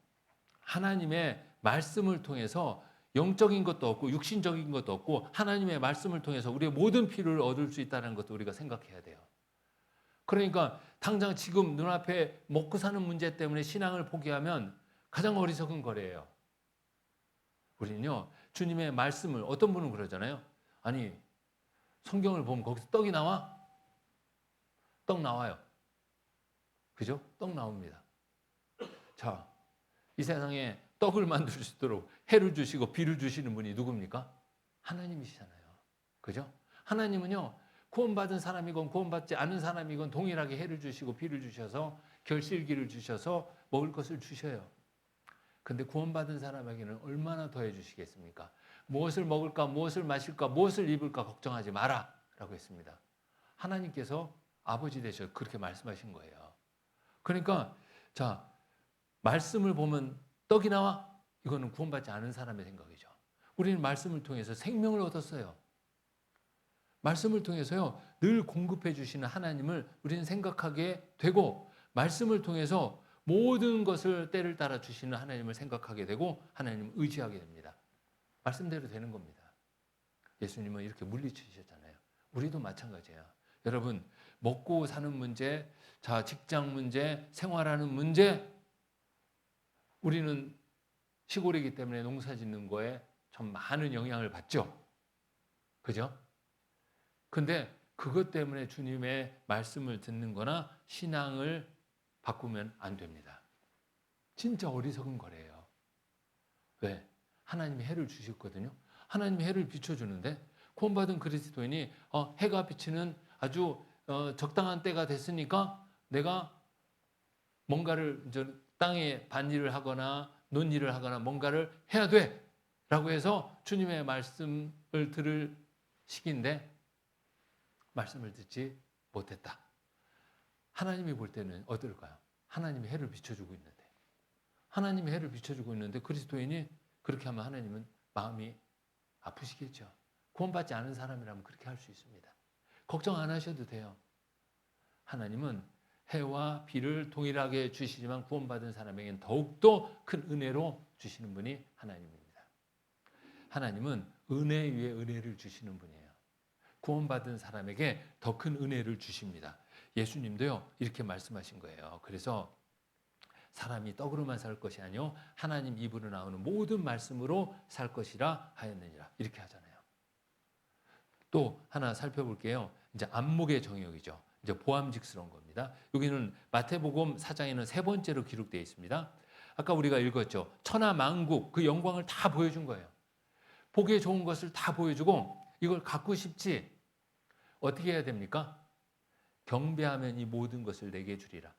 하나님의 말씀을 통해서 영적인 것도 없고 육신적인 것도 없고 하나님의 말씀을 통해서 우리의 모든 필요를 얻을 수 있다는 것도 우리가 생각해야 돼요. 그러니까 당장 지금 눈앞에 먹고 사는 문제 때문에 신앙을 포기하면 가장 어리석은 거래예요. 우리는요, 주님의 말씀을, 어떤 분은 그러잖아요. 아니, 성경을 보면 거기서 떡이 나와? 떡 나와요. 그죠? 떡 나옵니다. 자, 이 세상에 떡을 만들 수 있도록 해를 주시고 비를 주시는 분이 누굽니까? 하나님이시잖아요. 그죠? 하나님은요, 구원받은 사람이건 구원받지 않은 사람이건 동일하게 해를 주시고 비를 주셔서 결실기를 주셔서 먹을 것을 주셔요. 근데 구원받은 사람에게는 얼마나 더해 주시겠습니까? 무엇을 먹을까, 무엇을 마실까, 무엇을 입을까 걱정하지 마라 라고 했습니다. 하나님께서 아버지 되셔서 그렇게 말씀하신 거예요. 그러니까 자, 말씀을 보면 떡이 나와? 이거는 구원받지 않은 사람의 생각이죠. 우리는 말씀을 통해서 생명을 얻었어요. 말씀을 통해서요, 늘 공급해 주시는 하나님을 우리는 생각하게 되고, 말씀을 통해서 모든 것을 때를 따라 주시는 하나님을 생각하게 되고 하나님을 의지하게 됩니다. 말씀대로 되는 겁니다. 예수님은 이렇게 물리치셨잖아요. 우리도 마찬가지예요. 여러분, 먹고 사는 문제, 자, 직장 문제, 생활하는 문제, 우리는 시골이기 때문에 농사 짓는 거에 좀 많은 영향을 받죠. 그죠? 근데 그것 때문에 주님의 말씀을 듣는 거나 신앙을 바꾸면 안 됩니다. 진짜 어리석은 거래요. 왜? 하나님이 해를 주셨거든요. 하나님이 해를 비춰주는데 구원받은 그리스도인이 해가 비치는 아주 적당한 때가 됐으니까 내가 뭔가를 땅에 밭일을 하거나 논일을 하거나 뭔가를 해야 돼 라고 해서 주님의 말씀을 들을 시기인데 말씀을 듣지 못했다. 하나님이 볼 때는 어떨까요? 하나님이 해를 비춰주고 있는데, 하나님이 해를 비춰주고 있는데 그리스도인이 그렇게 하면 하나님은 마음이 아프시겠죠. 구원받지 않은 사람이라면 그렇게 할 수 있습니다. 걱정 안 하셔도 돼요. 하나님은 해와 비를 동일하게 주시지만 구원받은 사람에게는 더욱더 큰 은혜로 주시는 분이 하나님입니다. 하나님은 은혜 위에 은혜를 주시는 분이에요. 구원받은 사람에게 더 큰 은혜를 주십니다. 예수님도요, 이렇게 말씀하신 거예요. 그래서 사람이 떡으로만 살 것이 아니요 하나님 입으로 나오는 모든 말씀으로 살 것이라 하였느니라. 이렇게 하잖아요. 또 하나 살펴볼게요. 이제 안목의 정욕이죠. 이제 보암직스러운 겁니다. 여기는 마태복음 4장에는 세 번째로 기록되어 있습니다. 아까 우리가 읽었죠. 천하 만국 그 영광을 다 보여준 거예요. 보기에 좋은 것을 다 보여주고 이걸 갖고 싶지. 어떻게 해야 됩니까? 경배하면 이 모든 것을 내게 주리라.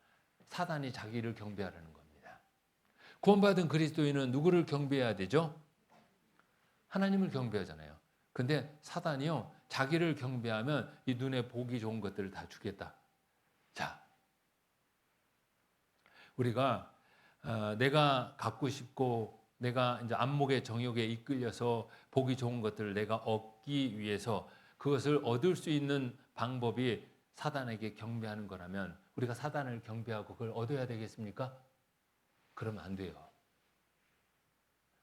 사단이 자기를 경배하라는 겁니다. 구원받은 그리스도인은 누구를 경배해야 되죠? 하나님을 경배하잖아요. 근데 사단이요, 자기를 경배하면 이 눈에 보기 좋은 것들을 다 주겠다. 자, 우리가 내가 갖고 싶고 내가 이제 안목의 정욕에 이끌려서 보기 좋은 것들을 내가 얻기 위해서 그것을 얻을 수 있는 방법이 사단에게 경배하는 거라면 우리가 사단을 경배하고 그걸 얻어야 되겠습니까? 그러면 안 돼요.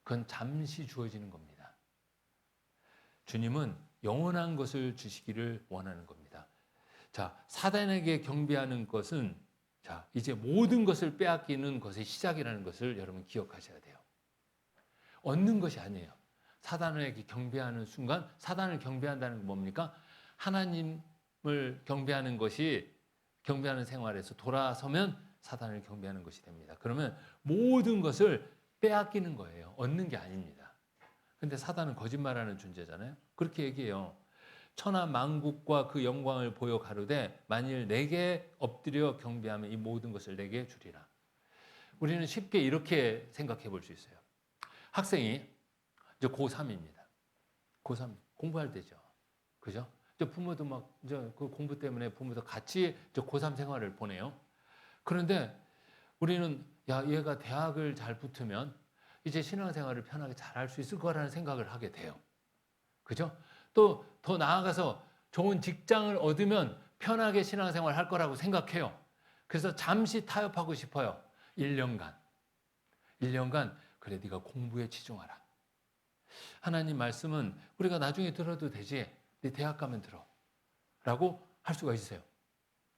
그건 잠시 주어지는 겁니다. 주님은 영원한 것을 주시기를 원하는 겁니다. 자, 사단에게 경배하는 것은 자, 이제 모든 것을 빼앗기는 것의 시작이라는 것을 여러분 기억하셔야 돼요. 얻는 것이 아니에요. 사단에게 경배하는 순간 사단을 경배한다는 건 뭡니까? 하나님을 경배하는 것이 경배하는 생활에서 돌아서면 사단을 경배하는 것이 됩니다. 그러면 모든 것을 빼앗기는 거예요. 얻는 게 아닙니다. 근데 사단은 거짓말하는 존재잖아요. 그렇게 얘기해요. 천하 만국과 그 영광을 보여 가로되 만일 내게 엎드려 경배하면 이 모든 것을 내게 주리라. 우리는 쉽게 이렇게 생각해 볼 수 있어요. 학생이 이제 고3입니다. 고3 공부할 때죠. 그죠? 이제 부모도 막 이제 그 공부 때문에 부모도 같이 이제 고3 생활을 보내요. 그런데 우리는 야, 얘가 대학을 잘 붙으면 이제 신앙생활을 편하게 잘 할 수 있을 거라는 생각을 하게 돼요. 그죠? 또 더 나아가서 좋은 직장을 얻으면 편하게 신앙생활 할 거라고 생각해요. 그래서 잠시 타협하고 싶어요. 1년간. 1년간 그래 네가 공부에 치중하라. 하나님 말씀은 우리가 나중에 들어도 되지. 네 대학 가면 들어. 라고 할 수가 있어요.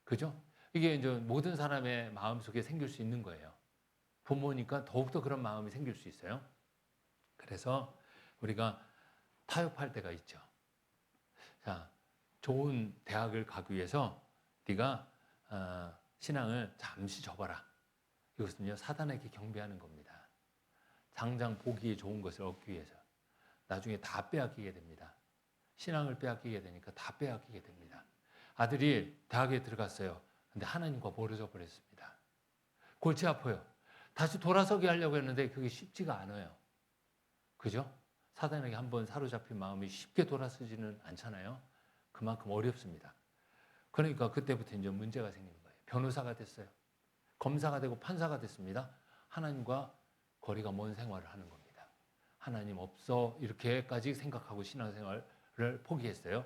그죠? 이게 이제 모든 사람의 마음속에 생길 수 있는 거예요. 부모니까 더욱더 그런 마음이 생길 수 있어요. 그래서 우리가 타협할 때가 있죠. 자, 좋은 대학을 가기 위해서 네가 신앙을 잠시 접어라. 이것은요 사단에게 경배하는 겁니다. 당장 보기 좋은 것을 얻기 위해서 나중에 다 빼앗기게 됩니다. 신앙을 빼앗기게 되니까 다 빼앗기게 됩니다. 아들이 대학에 들어갔어요. 근데 하나님과 멀어져 버렸습니다. 골치 아파요. 다시 돌아서게 하려고 했는데 그게 쉽지가 않아요. 그죠? 사단에게 한번 사로잡힌 마음이 쉽게 돌아서지는 않잖아요. 그만큼 어렵습니다. 그러니까 그때부터 이제 문제가 생기는 거예요. 변호사가 됐어요. 검사가 되고 판사가 됐습니다. 하나님과 거리가 먼 생활을 하는 겁니다. 하나님 없어 이렇게까지 생각하고 신앙생활을 포기했어요.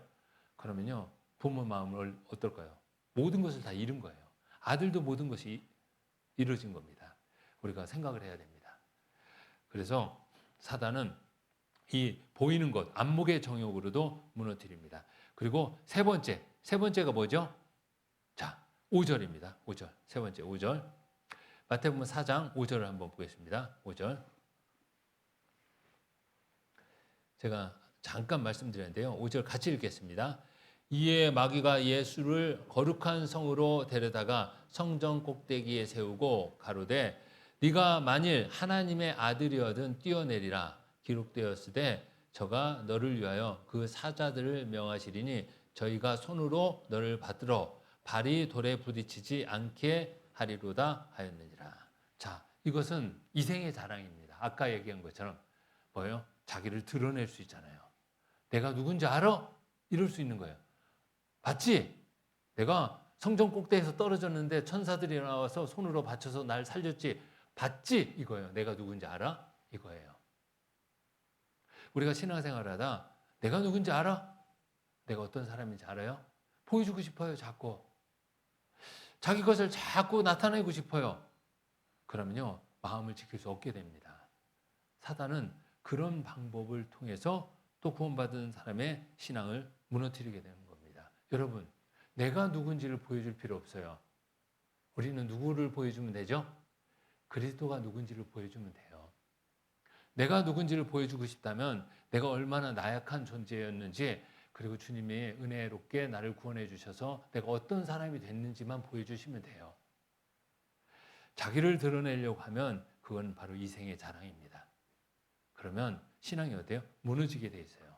그러면요 부모 마음을 어떨까요? 모든 것을 다 잃은 거예요. 아들도 모든 것이 이루어진 겁니다. 우리가 생각을 해야 됩니다. 그래서 사단은 이 보이는 것, 안목의 정욕으로도 무너뜨립니다. 그리고 세 번째가 뭐죠? 자, 5절입니다. 5절. 세 번째 5절. 마태복음 4장 5절을 한번 보겠습니다. 5절. 제가 잠깐 말씀드렸는데요. 5절 같이 읽겠습니다. 이에 마귀가 예수를 거룩한 성으로 데려다가 성전 꼭대기에 세우고 가로되 네가 만일 하나님의 아들이어든 뛰어내리라 기록되었으되 저가 너를 위하여 그 사자들을 명하시리니 저희가 손으로 너를 받들어 발이 돌에 부딪히지 않게 하리로다 하였느니라. 자, 이것은 이생의 자랑입니다. 아까 얘기한 것처럼 뭐예요? 자기를 드러낼 수 있잖아요. 내가 누군지 알아? 이럴 수 있는 거예요. 봤지? 내가 성전 꼭대기에서 떨어졌는데 천사들이 나와서 손으로 받쳐서 날 살렸지. 봤지? 이거예요. 내가 누군지 알아? 이거예요. 우리가 신앙생활하다 내가 누군지 알아? 내가 어떤 사람인지 알아요? 보여주고 싶어요. 자꾸. 자기 것을 자꾸 나타내고 싶어요. 그러면요. 마음을 지킬 수 없게 됩니다. 사단은 그런 방법을 통해서 또 구원받은 사람의 신앙을 무너뜨리게 되는 겁니다. 여러분, 내가 누군지를 보여줄 필요 없어요. 우리는 누구를 보여주면 되죠? 그리스도가 누군지를 보여주면 돼요. 내가 누군지를 보여주고 싶다면 내가 얼마나 나약한 존재였는지 그리고 주님이 은혜롭게 나를 구원해 주셔서 내가 어떤 사람이 됐는지만 보여주시면 돼요. 자기를 드러내려고 하면 그건 바로 이생의 자랑입니다. 그러면 신앙이 어때요? 무너지게 돼 있어요.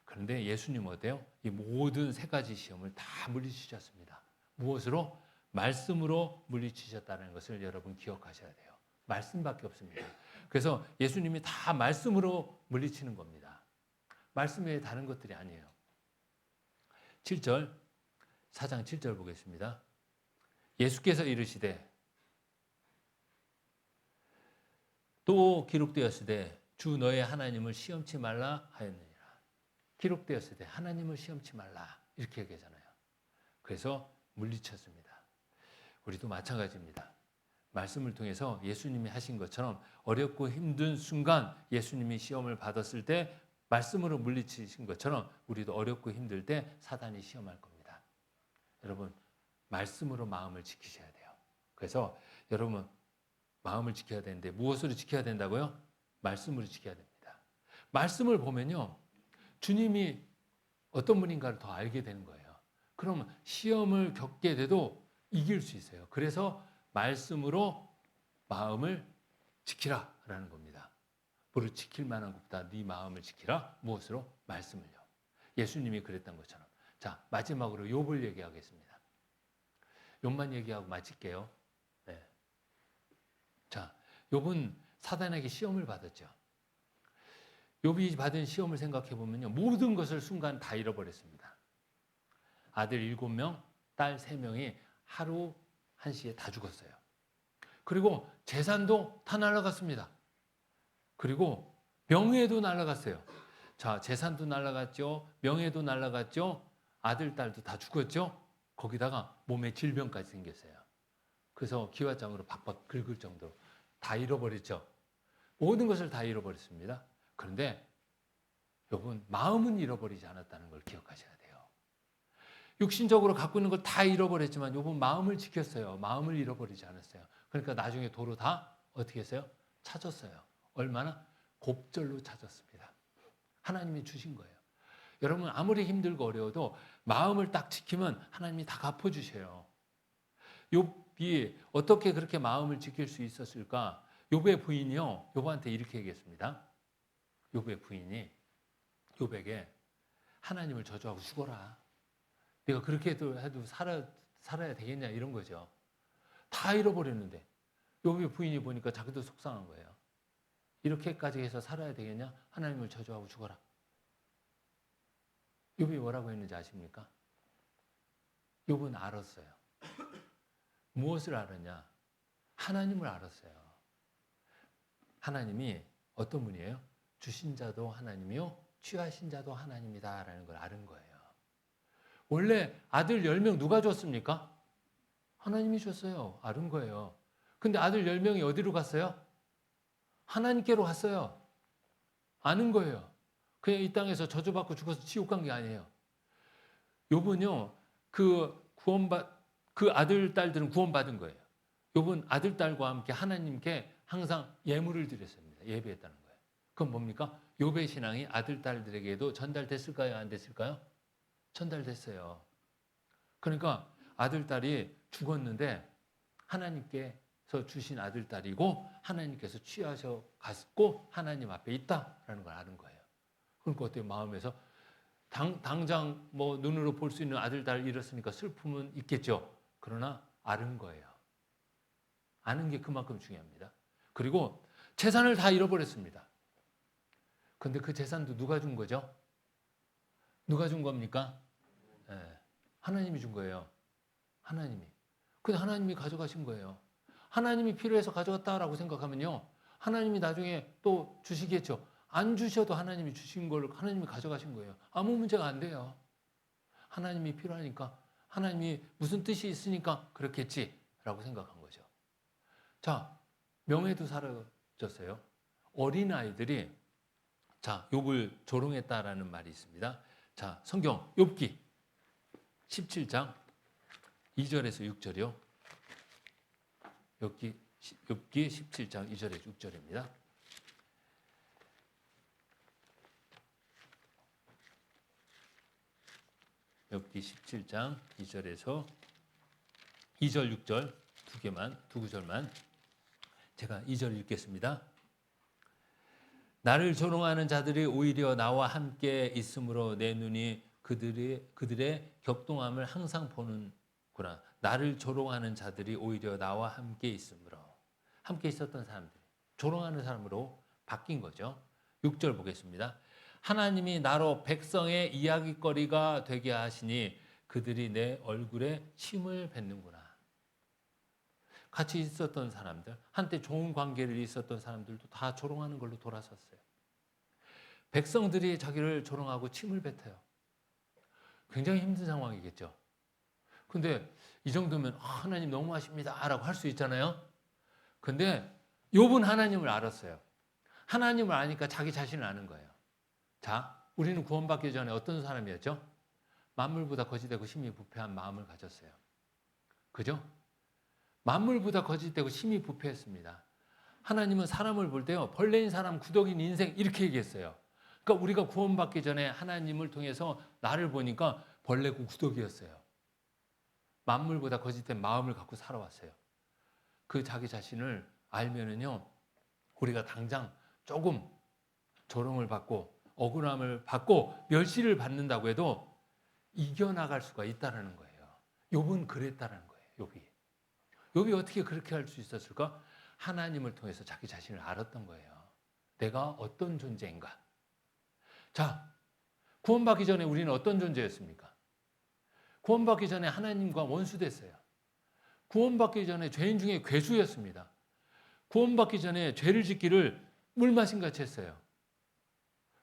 그런데 예수님은 어때요? 이 모든 세 가지 시험을 다 물리치셨습니다. 무엇으로? 말씀으로 물리치셨다는 것을 여러분 기억하셔야 돼요. 말씀밖에 없습니다. 그래서 예수님이 다 말씀으로 물리치는 겁니다. 말씀 외에 다른 것들이 아니에요. 7절, 4장 7절 보겠습니다. 예수께서 이르시되 또 기록되었으되 주 너의 하나님을 시험치 말라 하였느니라. 기록되었으되 하나님을 시험치 말라 이렇게 얘기하잖아요. 그래서 물리쳤습니다. 우리도 마찬가지입니다. 말씀을 통해서 예수님이 하신 것처럼 어렵고 힘든 순간 예수님이 시험을 받았을 때 말씀으로 물리치신 것처럼 우리도 어렵고 힘들 때 사단이 시험할 겁니다. 여러분 말씀으로 마음을 지키셔야 돼요. 그래서 여러분 마음을 지켜야 되는데 무엇으로 지켜야 된다고요? 말씀으로 지켜야 됩니다. 말씀을 보면요. 주님이 어떤 분인가를 더 알게 되는 거예요. 그러면 시험을 겪게 돼도 이길 수 있어요. 그래서 말씀으로 마음을 지키라라는 겁니다. 무릇 지킬 만한 것보다 네 마음을 지키라. 무엇으로? 말씀을요. 예수님이 그랬던 것처럼. 자, 마지막으로 욥을 얘기하겠습니다. 욥만 얘기하고 마칠게요. 네. 자, 욥은 사단에게 시험을 받았죠. 욥이 받은 시험을 생각해 보면요, 모든 것을 순간 다 잃어버렸습니다. 아들 7명, 딸 3명이 하루 1시에 다 죽었어요. 그리고 재산도 다 날아갔습니다. 그리고 명예도 날아갔어요. 자, 재산도 날아갔죠. 명예도 날아갔죠. 아들, 딸도 다 죽었죠. 거기다가 몸에 질병까지 생겼어요. 그래서 기와장으로 박박 긁을 정도로 다 잃어버렸죠. 모든 것을 다 잃어버렸습니다. 그런데 욥은 마음은 잃어버리지 않았다는 걸 기억하셔야 돼요. 육신적으로 갖고 있는 걸 다 잃어버렸지만 욥은 마음을 지켰어요. 마음을 잃어버리지 않았어요. 그러니까 나중에 도로 다 어떻게 했어요? 찾았어요. 얼마나? 곱절로 찾았습니다. 하나님이 주신 거예요. 여러분 아무리 힘들고 어려워도 마음을 딱 지키면 하나님이 다 갚아주셔요. 욥이 어떻게 그렇게 마음을 지킬 수 있었을까? 욥의 부인이요, 욥한테 이렇게 얘기했습니다. 욥의 부인이 욥에게 하나님을 저주하고 죽어라. 내가 그렇게 해도 살아야 되겠냐 이런 거죠. 다 잃어버렸는데 욥의 부인이 보니까 자기도 속상한 거예요. 이렇게까지 해서 살아야 되겠냐? 하나님을 저주하고 죽어라. 욥이 뭐라고 했는지 아십니까? 욥은 알았어요. 무엇을 알았냐? 하나님을 알았어요. 하나님이 어떤 분이에요? 주신 자도 하나님이요, 취하신 자도 하나님이다라는 걸 아는 거예요. 원래 아들 10명 누가 줬습니까? 하나님이 줬어요. 아는 거예요. 근데 아들 10명이 어디로 갔어요? 하나님께로 갔어요. 아는 거예요. 그냥 이 땅에서 저주받고 죽어서 지옥 간 게 아니에요. 욥은요, 그 아들, 딸들은 구원받은 거예요. 욥은 아들, 딸과 함께 하나님께 항상 예물을 드렸습니다. 예배했다는 거예요. 그건 뭡니까? 욥의 신앙이 아들, 딸들에게도 전달됐을까요? 안 됐을까요? 전달됐어요. 그러니까 아들, 딸이 죽었는데 하나님께서 주신 아들, 딸이고 하나님께서 취하셔 갔고 하나님 앞에 있다라는 걸 아는 거예요. 그러니까 어때요? 마음에서 당장 뭐 눈으로 볼 수 있는 아들, 딸 잃었으니까 슬픔은 있겠죠. 그러나 아는 거예요. 아는 게 그만큼 중요합니다. 그리고 재산을 다 잃어버렸습니다. 근데 그 재산도 누가 준 거죠? 누가 준 겁니까? 네, 하나님이 준 거예요. 하나님이. 근데 하나님이 가져가신 거예요. 하나님이 필요해서 가져갔다라고 생각하면요, 하나님이 나중에 또 주시겠죠. 안 주셔도 하나님이 주신 걸 하나님이 가져가신 거예요. 아무 문제가 안 돼요. 하나님이 필요하니까, 하나님이 무슨 뜻이 있으니까 그렇겠지라고 생각한 거죠. 자, 명예도 사라졌어요. 어린아이들이 자, 욥을 조롱했다라는 말이 있습니다. 자, 성경 욥기 17장 2절에서 6절이요. 욥기 17장 2절에서 6절입니다. 욥기 17장 2절에서 2절, 6절 두 구절만 제가 2절 읽겠습니다. 나를 조롱하는 자들이 오히려 나와 함께 있으므로 내 눈이 그들의 격동함을 항상 보는구나. 나를 조롱하는 자들이 오히려 나와 함께 있으므로. 함께 있었던 사람들이 조롱하는 사람으로 바뀐 거죠. 6절 보겠습니다. 하나님이 나로 백성의 이야기거리가 되게 하시니 그들이 내 얼굴에 침을 뱉는구나. 같이 있었던 사람들, 한때 좋은 관계를 있었던 사람들도 다 조롱하는 걸로 돌아섰어요. 백성들이 자기를 조롱하고 침을 뱉어요. 굉장히 힘든 상황이겠죠. 근데 이 정도면 하나님 너무하십니다 라고 할 수 있잖아요. 근데 욥은 하나님을 알았어요. 하나님을 아니까 자기 자신을 아는 거예요. 자, 우리는 구원받기 전에 어떤 사람이었죠? 만물보다 거짓되고 심히 부패한 마음을 가졌어요. 그죠? 만물보다 거짓되고 심히 부패했습니다. 하나님은 사람을 볼 때요, 벌레인 사람, 구덕인 인생 이렇게 얘기했어요. 그러니까 우리가 구원받기 전에 하나님을 통해서 나를 보니까 벌레고 구덕이었어요. 만물보다 거짓된 마음을 갖고 살아왔어요. 그 자기 자신을 알면은요, 우리가 당장 조금 조롱을 받고 억울함을 받고 멸시를 받는다고 해도 이겨나갈 수가 있다라는 거예요. 욥은 그랬다라는 거예요. 욥이 어떻게 그렇게 할 수 있었을까? 하나님을 통해서 자기 자신을 알았던 거예요. 내가 어떤 존재인가? 자, 구원받기 전에 우리는 어떤 존재였습니까? 구원받기 전에 하나님과 원수됐어요. 구원받기 전에 죄인 중에 괴수였습니다. 구원받기 전에 죄를 짓기를 물 마신 같이 했어요.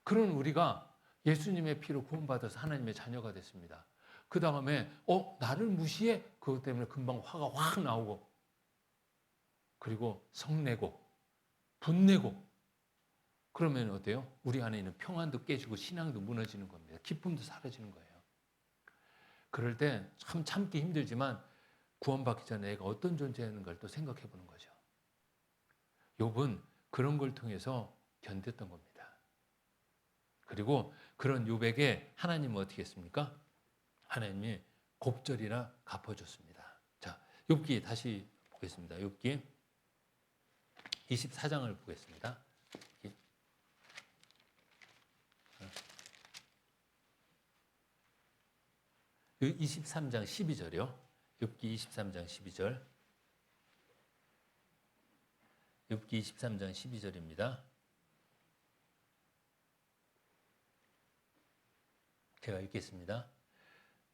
그런 우리가 예수님의 피로 구원받아서 하나님의 자녀가 됐습니다. 그 다음에 나를 무시해? 그것 때문에 금방 화가 확 나오고, 그리고 성내고 분내고, 그러면 어때요? 우리 안에 있는 평안도 깨지고 신앙도 무너지는 겁니다. 기쁨도 사라지는 거예요. 그럴 때 참 참기 힘들지만 구원받기 전에 내가 어떤 존재였는가를 또 생각해 보는 거죠. 욥은 그런 걸 통해서 견뎠던 겁니다. 그리고 그런 욥에게 하나님은 어떻게 했습니까? 하나님이 곱절이나 갚아줬습니다. 자, 욥기 다시 보겠습니다. 욥기 24장을 보겠습니다. 23장 12절이요. 욥기 23장 12절. 욥기 23장 12절입니다. 제가 읽겠습니다.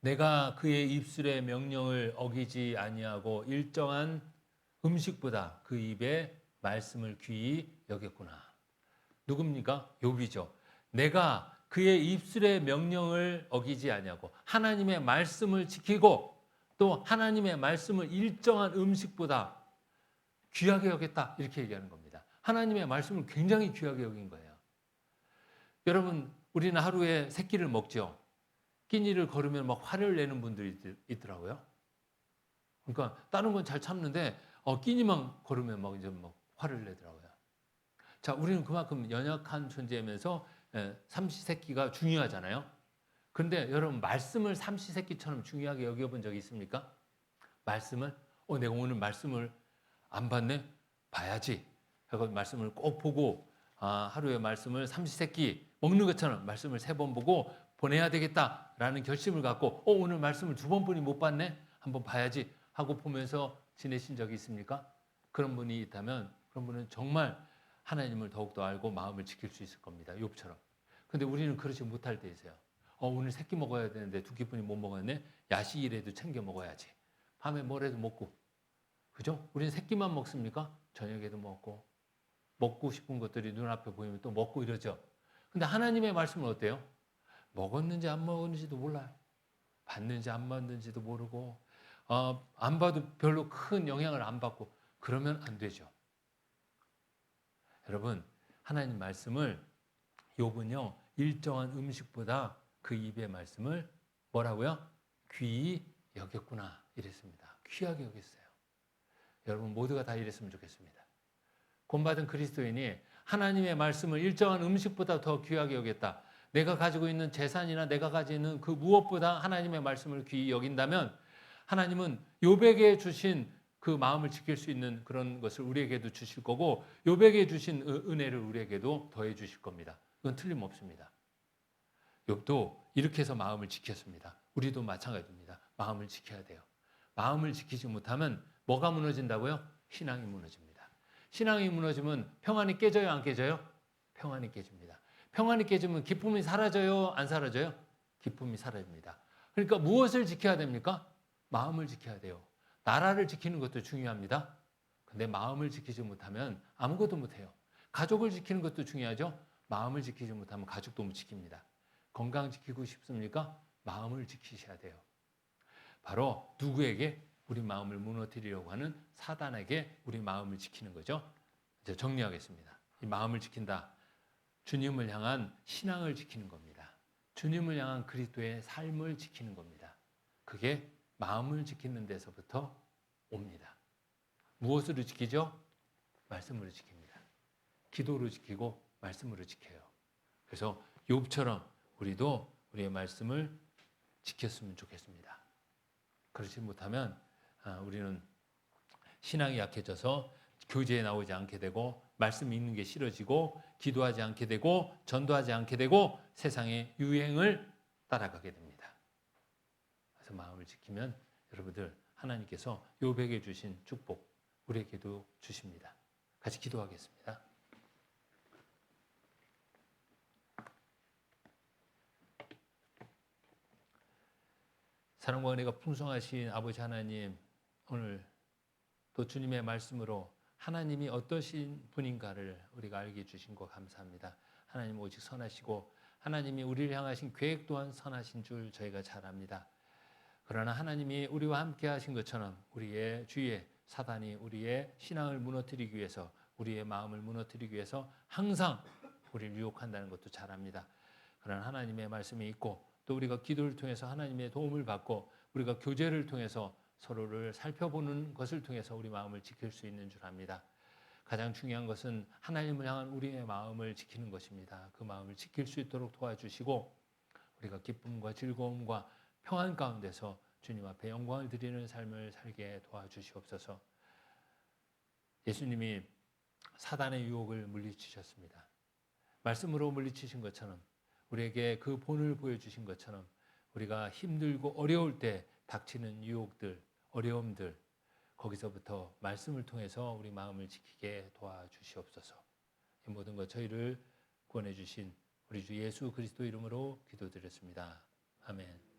내가 그의 입술의 명령을 어기지 아니하고 일정한 음식보다 그 입의 말씀을 귀히 여겼구나. 누굽니까? 욥이죠. 내가 그의 입술의 명령을 어기지 아니하고 하나님의 말씀을 지키고 또 하나님의 말씀을 일정한 음식보다 귀하게 여겼다. 이렇게 얘기하는 겁니다. 하나님의 말씀을 굉장히 귀하게 여긴 거예요. 여러분, 우리는 하루에 3끼를 먹죠. 끼니를 걸으면 막 화를 내는 분들이 있더라고요. 그러니까 다른 건 잘 참는데 끼니만 걸으면 막 이제 막 화를 내더라고요. 자, 우리는 그만큼 연약한 존재이면서 삼시세끼가 중요하잖아요. 그런데 여러분, 말씀을 삼시세끼처럼 중요하게 여겨본 적이 있습니까? 말씀을 내가 오늘 말씀을 안 봤네? 봐야지. 하고 말씀을 꼭 보고 하루에 말씀을 삼시세끼 먹는 것처럼 말씀을 3번 보고 보내야 되겠다라는 결심을 갖고 오늘 말씀을 2번뿐이 못 봤네? 한번 봐야지 하고 보면서 지내신 적이 있습니까? 그런 분이 있다면 그런 분은 정말 하나님을 더욱더 알고 마음을 지킬 수 있을 겁니다. 욥처럼. 근데 우리는 그렇지 못할 때 있어요. 오늘 3끼 먹어야 되는데 2끼뿐이 못 먹었네? 야식이라도 챙겨 먹어야지. 밤에 뭐라도 먹고. 그죠? 우리는 3끼만 먹습니까? 저녁에도 먹고 싶은 것들이 눈앞에 보이면 또 먹고 이러죠. 근데 하나님의 말씀은 어때요? 먹었는지 안 먹었는지도 몰라요. 봤는지 안 봤는지도 모르고 안 봐도 별로 큰 영향을 안 받고 그러면 안 되죠. 여러분, 하나님 말씀을 욥은요 일정한 음식보다 그 입의 말씀을 뭐라고요? 귀히 여겼구나 이랬습니다. 귀하게 여겼어요. 여러분 모두가 다 이랬으면 좋겠습니다. 구원받은 그리스도인이 하나님의 말씀을 일정한 음식보다 더 귀하게 여겼다. 내가 가지고 있는 재산이나 내가 가지고 있는 그 무엇보다 하나님의 말씀을 귀히 여긴다면 하나님은 욥에게 주신 그 마음을 지킬 수 있는 그런 것을 우리에게도 주실 거고 욥에게 주신 은혜를 우리에게도 더해 주실 겁니다. 그건 틀림없습니다. 욥도 이렇게 해서 마음을 지켰습니다. 우리도 마찬가지입니다. 마음을 지켜야 돼요. 마음을 지키지 못하면 뭐가 무너진다고요? 신앙이 무너집니다. 신앙이 무너지면 평안이 깨져요? 안 깨져요? 평안이 깨집니다. 평안이 깨지면 기쁨이 사라져요? 안 사라져요? 기쁨이 사라집니다. 그러니까 무엇을 지켜야 됩니까? 마음을 지켜야 돼요. 나라를 지키는 것도 중요합니다. 근데 마음을 지키지 못하면 아무것도 못해요. 가족을 지키는 것도 중요하죠. 마음을 지키지 못하면 가족도 못 지킵니다. 건강 지키고 싶습니까? 마음을 지키셔야 돼요. 바로 누구에게? 우리 마음을 무너뜨리려고 하는 사단에게 우리 마음을 지키는 거죠. 이제 정리하겠습니다. 이 마음을 지킨다. 주님을 향한 신앙을 지키는 겁니다. 주님을 향한 그리스도의 삶을 지키는 겁니다. 그게 마음을 지키는 데서부터 옵니다. 무엇으로 지키죠? 말씀으로 지킵니다. 기도로 지키고 말씀으로 지켜요. 그래서 욥처럼 우리도 우리의 말씀을 지켰으면 좋겠습니다. 그렇지 못하면 우리는 신앙이 약해져서 교제에 나오지 않게 되고 말씀 읽는 게 싫어지고 기도하지 않게 되고 전도하지 않게 되고 세상의 유행을 따라가게 됩니다. 그래서 마음을 지키면 여러분들 하나님께서 요백에 주신 축복 우리에게도 주십니다. 같이 기도하겠습니다. 사랑과 은혜가 풍성하신 아버지 하나님, 오늘 또 주님의 말씀으로 하나님이 어떠신 분인가를 우리가 알게 해주신 것 감사합니다. 하나님 오직 선하시고 하나님이 우리를 향하신 계획 또한 선하신 줄 저희가 잘 압니다. 그러나 하나님이 우리와 함께 하신 것처럼 우리의 주위에 사단이 우리의 신앙을 무너뜨리기 위해서 우리의 마음을 무너뜨리기 위해서 항상 우리를 유혹한다는 것도 잘 압니다. 그러나 하나님의 말씀이 있고 또 우리가 기도를 통해서 하나님의 도움을 받고 우리가 교제를 통해서 서로를 살펴보는 것을 통해서 우리 마음을 지킬 수 있는 줄 압니다. 가장 중요한 것은 하나님을 향한 우리의 마음을 지키는 것입니다. 그 마음을 지킬 수 있도록 도와주시고 우리가 기쁨과 즐거움과 평안 가운데서 주님 앞에 영광을 드리는 삶을 살게 도와주시옵소서. 예수님이 사단의 유혹을 물리치셨습니다. 말씀으로 물리치신 것처럼 우리에게 그 본을 보여주신 것처럼 우리가 힘들고 어려울 때 닥치는 유혹들, 어려움들 거기서부터 말씀을 통해서 우리 마음을 지키게 도와주시옵소서. 이 모든 것 저희를 구원해 주신 우리 주 예수 그리스도 이름으로 기도드렸습니다. 아멘.